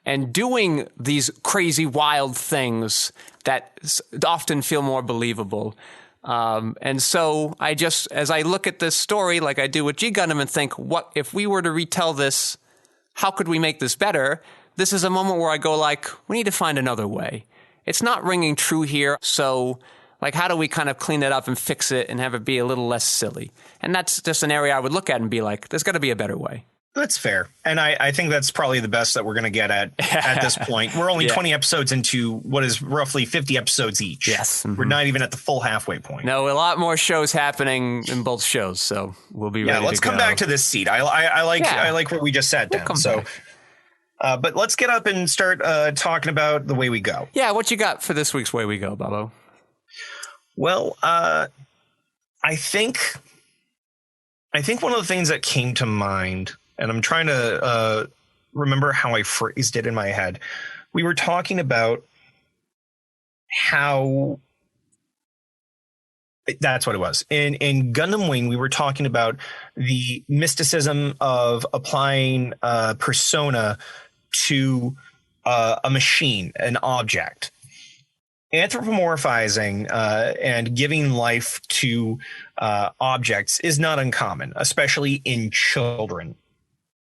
and doing these crazy, wild things that often feel more believable. And so I just, as I look at this story, like I do with G Gundam, and think, what if we were to retell this, how could we make this better? This is a moment where I go like, we need to find another way. It's not ringing true here. So like, how do we kind of clean it up and fix it and have it be a little less silly? And that's just an area I would look at and be like, there's got to be a better way. That's fair. And I think that's probably the best that we're going to get at this point. We're only 20 episodes into what is roughly 50 episodes each. Yes. Mm-hmm. We're not even at the full halfway point. No, a lot more shows happening in both shows. So we'll be ready to go. Let's come back to this seat. I like where we just sat down. So, but let's get up and start talking about the way we go. Yeah. What you got for this week's Way We Go, Bubbo? Well, I think one of the things that came to mind, and I'm trying to remember how I phrased it in my head. We were talking about how that's what it was. In Gundam Wing, we were talking about the mysticism of applying persona to a machine, an object. anthropomorphizing and giving life to objects is not uncommon, especially in children.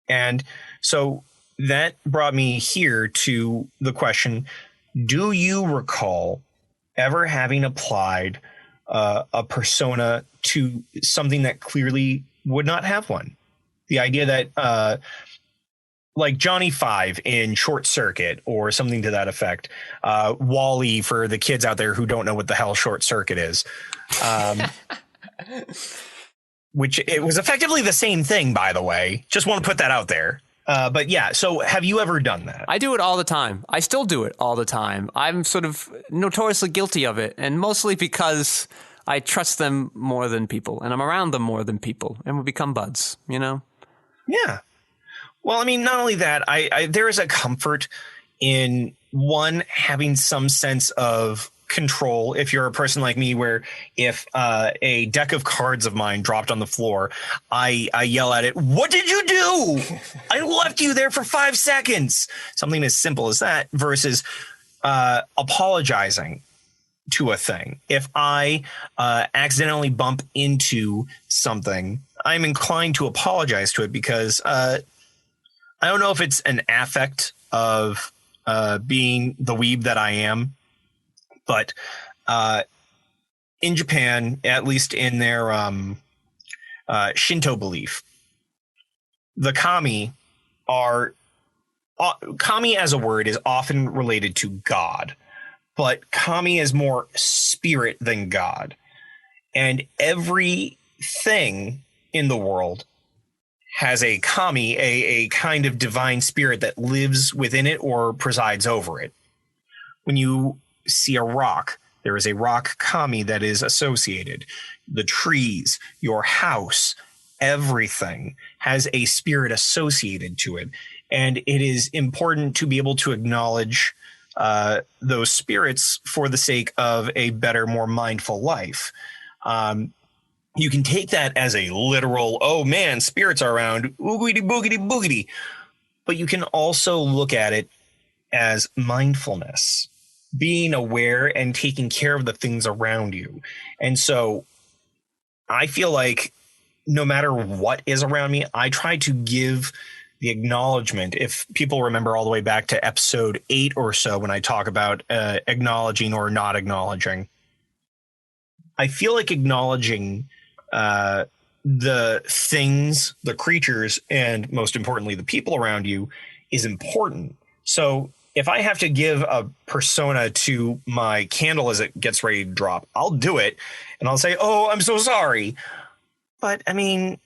And so that brought me here to the question, do you recall ever having applied a persona to something that clearly would not have one? The idea that like Johnny Five in Short Circuit or something to that effect. Wall-E for the kids out there who don't know what the hell Short Circuit is. Which it was effectively the same thing, by the way. Just want to put that out there. But yeah, so have you ever done that? I do it all the time. I still do it all the time. I'm sort of notoriously guilty of it, and mostly because I trust them more than people, and I'm around them more than people, and we become buds, you know? Yeah. Well, I mean, not only that, there is a comfort in one having some sense of control. If you're a person like me, where if a deck of cards of mine dropped on the floor, I yell at it, "What did you do? I left you there for 5 seconds." Something as simple as that versus apologizing to a thing. If I accidentally bump into something, I'm inclined to apologize to it because I don't know if it's an affect of being the weeb that I am, but in Japan, at least in their Shinto belief, the kami as a word is often related to God, but kami is more spirit than God. And everything in the world has a kami, a kind of divine spirit that lives within it or presides over it. When you see a rock, there is a rock kami that is associated. The trees, your house, everything has a spirit associated to it. And it is important to be able to acknowledge those spirits for the sake of a better, more mindful life. You can take that as a literal, oh man, spirits are around, oogity boogity boogity. But you can also look at it as mindfulness, being aware and taking care of the things around you. And so I feel like no matter what is around me, I try to give the acknowledgement. If people remember all the way back to episode 8 or so, when I talk about acknowledging or not acknowledging, I feel like acknowledging the things, the creatures, and most importantly, the people around you is important. So if I have to give a persona to my candle as it gets ready to drop, I'll do it. And I'll say, "Oh, I'm so sorry." But I mean,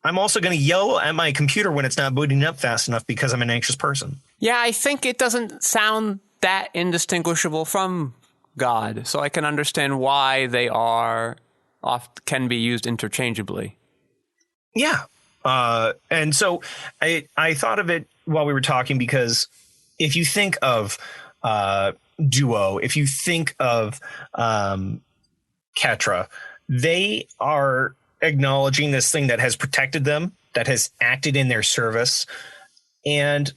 I'm also going to yell at my computer when it's not booting up fast enough because I'm an anxious person. Yeah, I think it doesn't sound that indistinguishable from God. So I can understand why they can be used interchangeably. Yeah. And so I thought of it while we were talking, because if you think of Duo, if you think of Ketra, they are acknowledging this thing that has protected them, that has acted in their service, and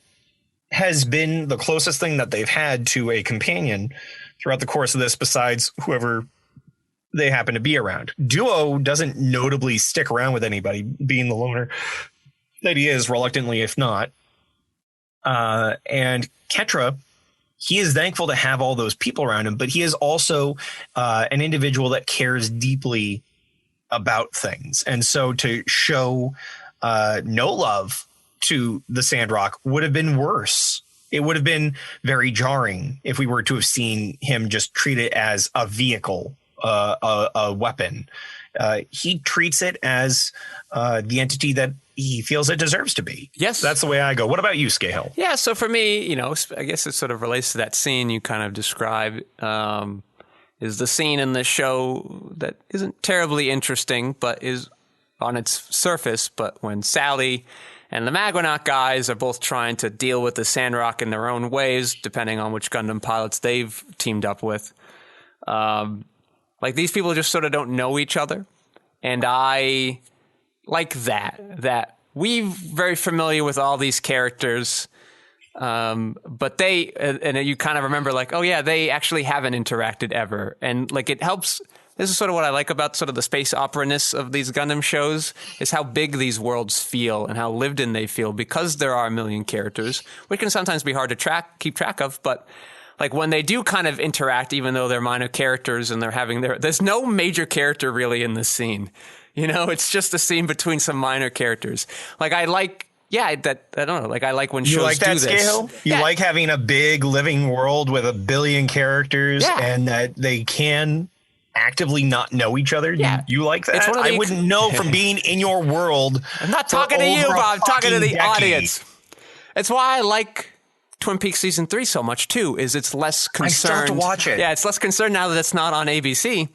has been the closest thing that they've had to a companion throughout the course of this, besides whoever they happen to be around. Duo doesn't notably stick around with anybody, being the loner that he is, reluctantly, if not. And Ketra, he is thankful to have all those people around him, but he is also an individual that cares deeply about things. And so to show no love to the Sandrock would have been worse. It would have been very jarring if we were to have seen him just treat it as a vehicle, a weapon. He treats it as the entity that he feels it deserves to be. Yes. That's the way I go. What about you, Skeyhill? Yeah, so for me, I guess it sort of relates to that scene you kind of described, is the scene in the show that isn't terribly interesting, but is on its surface. But when Sally and the Magonaut guys are both trying to deal with the Sandrock in their own ways, depending on which Gundam pilots they've teamed up with. Like, these people just sort of don't know each other. And I like that we're very familiar with all these characters. But they, and you kind of remember like, oh yeah, they actually haven't interacted ever. And like it helps. This is sort of what I like about sort of the space opera-ness of these Gundam shows is how big these worlds feel and how lived in they feel because there are a million characters, which can sometimes be hard to keep track of. But like when they do kind of interact, even though they're minor characters and they're having there's no major character really in this scene. You know, it's just a scene between some minor characters. Like I like, I don't know. Like I like when shows like that, do this. Skeyhill? You like having a big living world with a billion characters and that they can actively not know each other. You like that? I wouldn't know from being in your world. I'm not talking to you, Bob. I'm talking to the audience. It's why I like Twin Peaks season 3 so much too. Is it's less concerned. I still have to watch it. Yeah, it's less concerned now that it's not on ABC,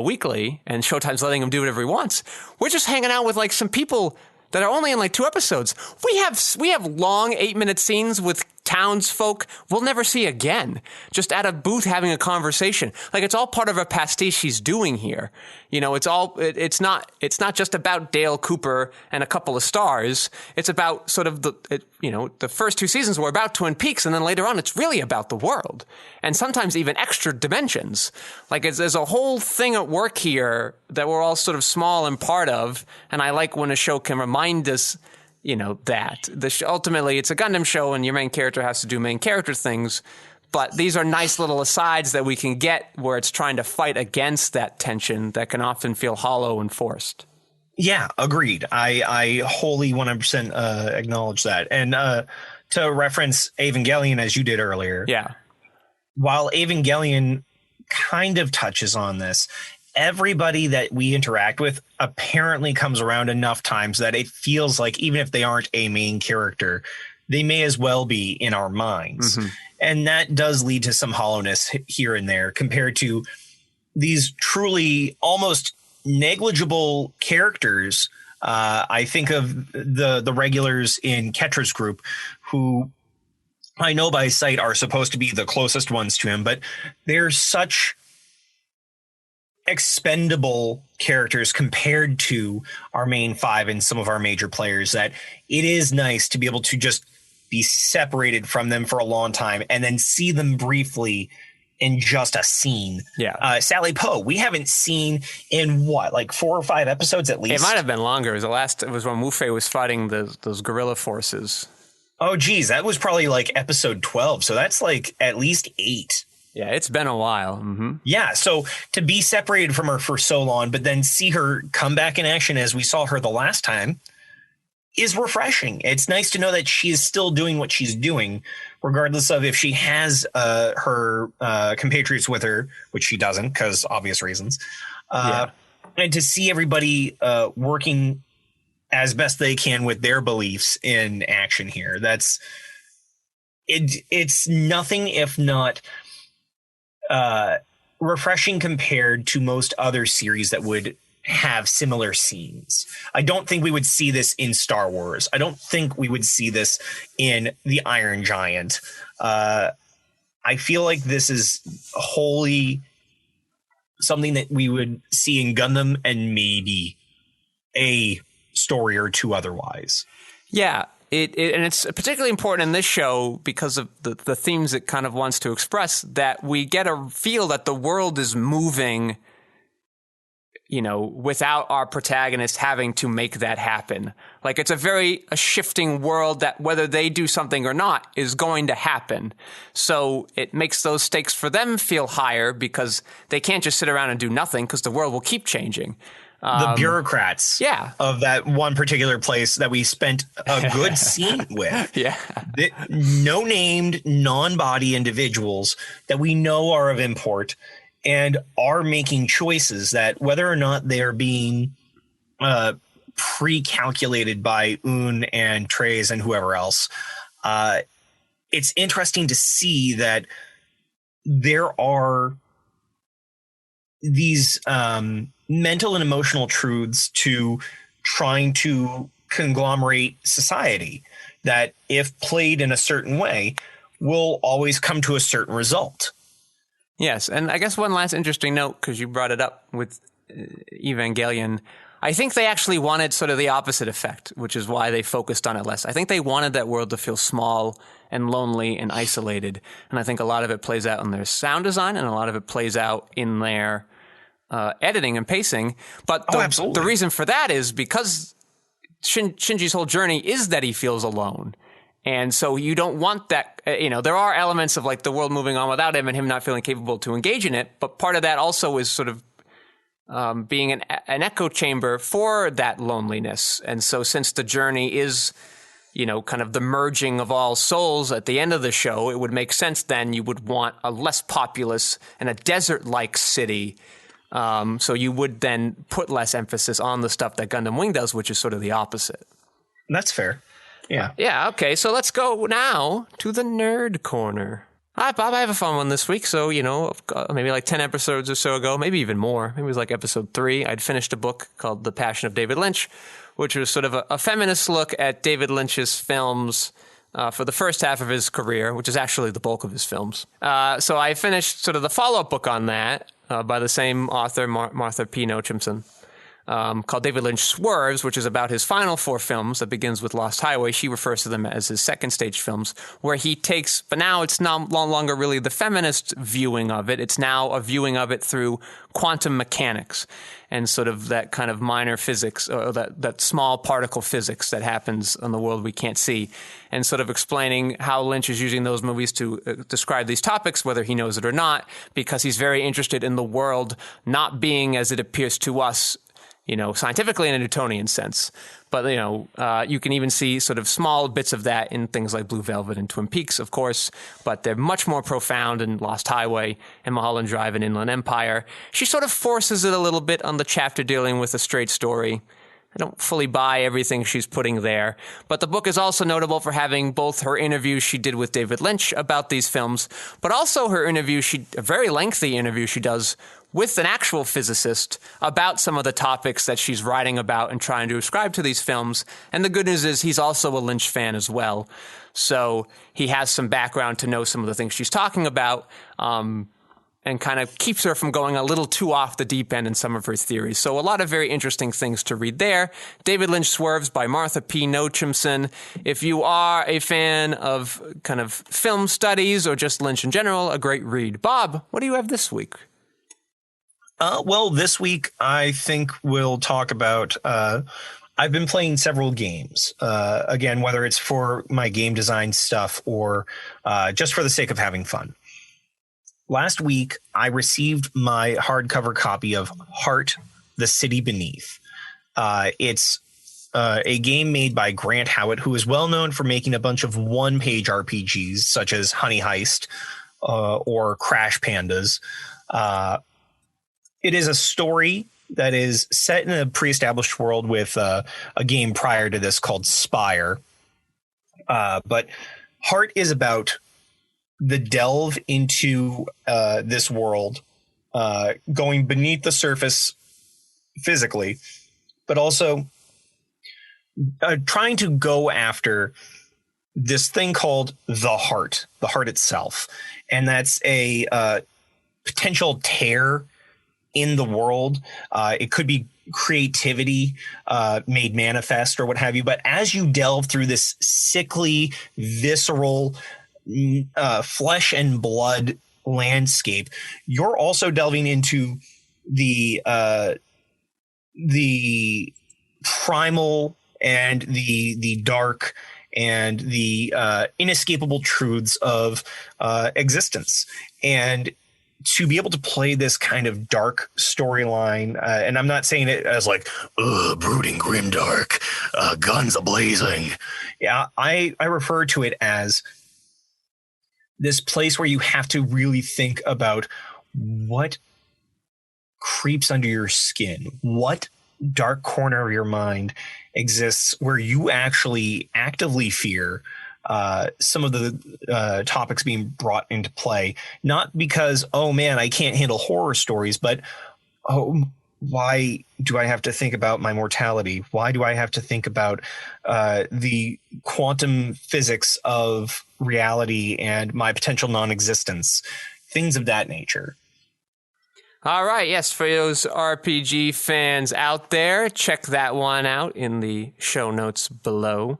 weekly, and Showtime's letting him do whatever he wants. We're just hanging out with like some people that are only in like 2 episodes. We have long 8-minute scenes with townsfolk we'll never see again, just at a booth having a conversation. Like it's all part of a pastiche he's doing here. It's not just about Dale Cooper and a couple of stars. It's about sort of the first 2 seasons were about Twin Peaks, and then later on it's really about the world, and sometimes even extra dimensions. Like there's a whole thing at work here that we're all sort of small and part of, and I like when a show can remind us that ultimately it's a Gundam show and your main character has to do main character things. But these are nice little asides that we can get where it's trying to fight against that tension that can often feel hollow and forced. Yeah, agreed. I wholly 100% acknowledge that. And to reference Evangelion as you did earlier. Yeah. While Evangelion kind of touches on this, everybody that we interact with apparently comes around enough times that it feels like even if they aren't a main character, they may as well be in our minds. Mm-hmm. And that does lead to some hollowness here and there compared to these truly almost negligible characters. I think of the regulars in Ketra's group, who I know by sight are supposed to be the closest ones to him, but they're such expendable characters compared to our main 5 and some of our major players that it is nice to be able to just be separated from them for a long time and then see them briefly in just a scene. Yeah. Sally Poe, we haven't seen in like 4 or 5 episodes at least. It might have been longer. It was when Wu-Fei was fighting those guerrilla forces. Oh, geez. That was probably like episode 12. So that's like at least 8. Yeah, it's been a while. Mm-hmm. Yeah, so to be separated from her for so long, but then see her come back in action as we saw her the last time is refreshing. It's nice to know that she is still doing what she's doing, regardless of if she has her compatriots with her, which she doesn't because obvious reasons. And to see everybody working as best they can with their beliefs in action here, it's nothing if not refreshing compared to most other series that would have similar scenes. I don't think we would see this in Star Wars. I don't think we would see this in The Iron Giant. I feel like this is wholly something that we would see in Gundam and maybe a story or 2 otherwise. Yeah. And it's particularly important in this show because of the themes it kind of wants to express, that we get a feel that the world is moving, without our protagonist having to make that happen. Like it's a shifting world that whether they do something or not is going to happen. So it makes those stakes for them feel higher because they can't just sit around and do nothing because the world will keep changing. The bureaucrats of that one particular place that we spent a good scene with. Yeah. No named, non-body individuals that we know are of import and are making choices that whether or not they're being pre-calculated by Un and Trey's and whoever else. It's interesting to see that there are these mental and emotional truths to trying to conglomerate society that if played in a certain way will always come to a certain result. Yes. And I guess one last interesting note, because you brought it up with Evangelion, I think they actually wanted sort of the opposite effect, which is why they focused on it less. I think they wanted that world to feel small and lonely and isolated. And I think a lot of it plays out in their sound design, and a lot of it plays out in their editing and pacing. But the reason for that is because Shinji's whole journey is that he feels alone. And so you don't want that, there are elements of like the world moving on without him and him not feeling capable to engage in it. But part of that also is sort of being an echo chamber for that loneliness. And so since the journey is, kind of the merging of all souls at the end of the show, it would make sense then you would want a less populous and a desert-like city. So you would then put less emphasis on the stuff that Gundam Wing does, which is sort of the opposite. That's fair. Yeah. Yeah, okay. So let's go now to the nerd corner. Hi, Bob. I have a fun one this week. So, maybe like 10 episodes or so ago, maybe even more. Maybe it was like episode 3. I'd finished a book called The Passion of David Lynch, which was sort of a feminist look at David Lynch's films for the first half of his career, which is actually the bulk of his films. So I finished sort of the follow-up book on that by the same author, Martha P. Nochimson. Called David Lynch Swerves, which is about his final 4 films that begins with Lost Highway. She refers to them as his second stage films, where he takes, but now it's no longer really the feminist viewing of it. It's now a viewing of it through quantum mechanics and sort of that kind of minor physics, or that small particle physics that happens in the world we can't see, and sort of explaining how Lynch is using those movies to describe these topics, whether he knows it or not, because he's very interested in the world not being as it appears to us, scientifically in a Newtonian sense. But, you can even see sort of small bits of that in things like Blue Velvet and Twin Peaks, of course, but they're much more profound in Lost Highway and Mulholland Drive and Inland Empire. She sort of forces it a little bit on the chapter dealing with a straight story. I don't fully buy everything she's putting there. But the book is also notable for having both her interviews she did with David Lynch about these films, but also her interview, a very lengthy interview she does with an actual physicist about some of the topics that she's writing about and trying to ascribe to these films. And the good news is he's also a Lynch fan as well. So he has some background to know some of the things she's talking about, and kind of keeps her from going a little too off the deep end in some of her theories. So a lot of very interesting things to read there. David Lynch Swerves by Martha P. Nochimson. If you are a fan of kind of film studies or just Lynch in general, a great read. Bob, what do you have this week? Well, this week I think we'll talk about I've been playing several games, again, whether it's for my game design stuff or just for the sake of having fun. Last week, I received my hardcover copy of Heart, The City Beneath. It's a game made by Grant Howitt, who is well known for making a bunch of one-page RPGs, such as Honey Heist or Crash Pandas. It is a story that is set in a pre-established world with a game prior to this called Spire. But Heart is about the delve into this world, going beneath the surface physically, but also trying to go after this thing called the heart itself. And that's a potential tear in the world. It could be creativity made manifest or what have you. But as you delve through this sickly, visceral, flesh and blood landscape, you're also delving into the primal and the dark and the inescapable truths of existence. And to be able to play this kind of dark storyline, and I'm not saying it as like, brooding, grimdark, guns a-blazing. Yeah, I refer to it as this place where you have to really think about what creeps under your skin, what dark corner of your mind exists where you actually actively fear some of the topics being brought into play. Not because, oh man, I can't handle horror stories, but why do I have to think about my mortality? Why do I have to think about the quantum physics of reality and my potential non-existence? Things of that nature. All right, yes, for those RPG fans out there, check that one out in the show notes below.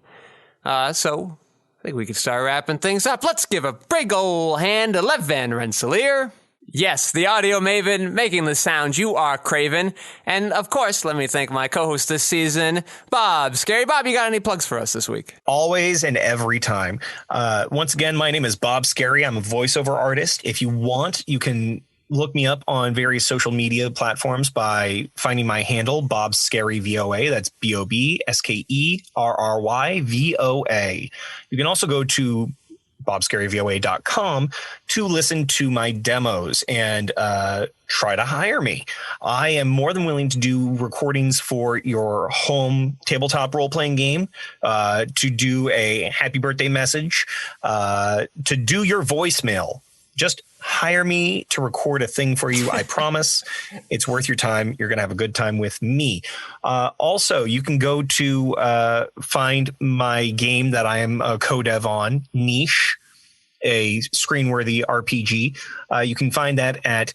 So, I think we can start wrapping things up. Let's give a big ol' hand to Lev Van Rensselaer. Yes, the audio maven making the sound you are craving. And, of course, let me thank my co-host this season, Bob Skerry. Bob, you got any plugs for us this week? Always and every time. Once again, my name is Bob Skerry. I'm a voiceover artist. If you want, you can look me up on various social media platforms by finding my handle, Bob Skerry VOA. That's BOBSKERRYVOA. You can also go to bobskerryvoa.com to listen to my demos and try to hire me. I am more than willing to do recordings for your home tabletop role-playing game, to do a happy birthday message, to do your voicemail. Just hire me to record a thing for you. I promise it's worth your time. You're going to have a good time with me. Also, you can go to find my game that I am a co-dev on, Niche, a screen-worthy RPG. You can find that at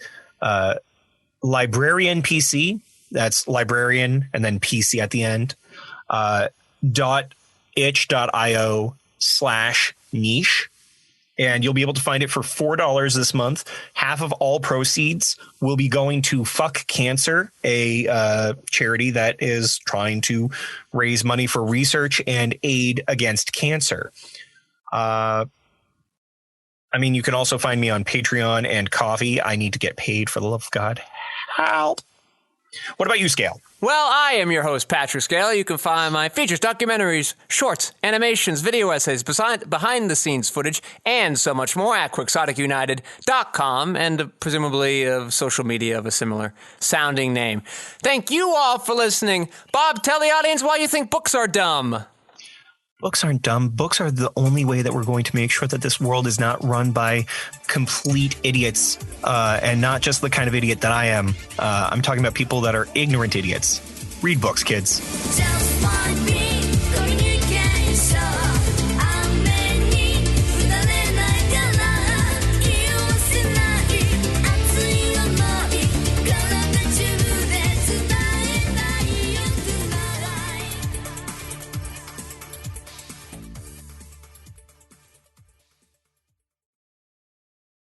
Librarian PC. That's librarian and then PC at the end. .itch.io/niche. And you'll be able to find it for $4 this month. Half of all proceeds will be going to Fuck Cancer, a charity that is trying to raise money for research and aid against cancer. You can also find me on Patreon and Coffee. I need to get paid, for the love of God. Help. What about you, Scale? Well, I am your host, Patrick Scale. You can find my features, documentaries, shorts, animations, video essays, behind-the-scenes footage, and so much more at quixoticunited.com and presumably of social media of a similar sounding name. Thank you all for listening. Bob, tell the audience why you think books are dumb. Books aren't dumb. Books are the only way that we're going to make sure that this world is not run by complete idiots, and not just the kind of idiot that I am. I'm talking about people that are ignorant idiots. Read books, kids.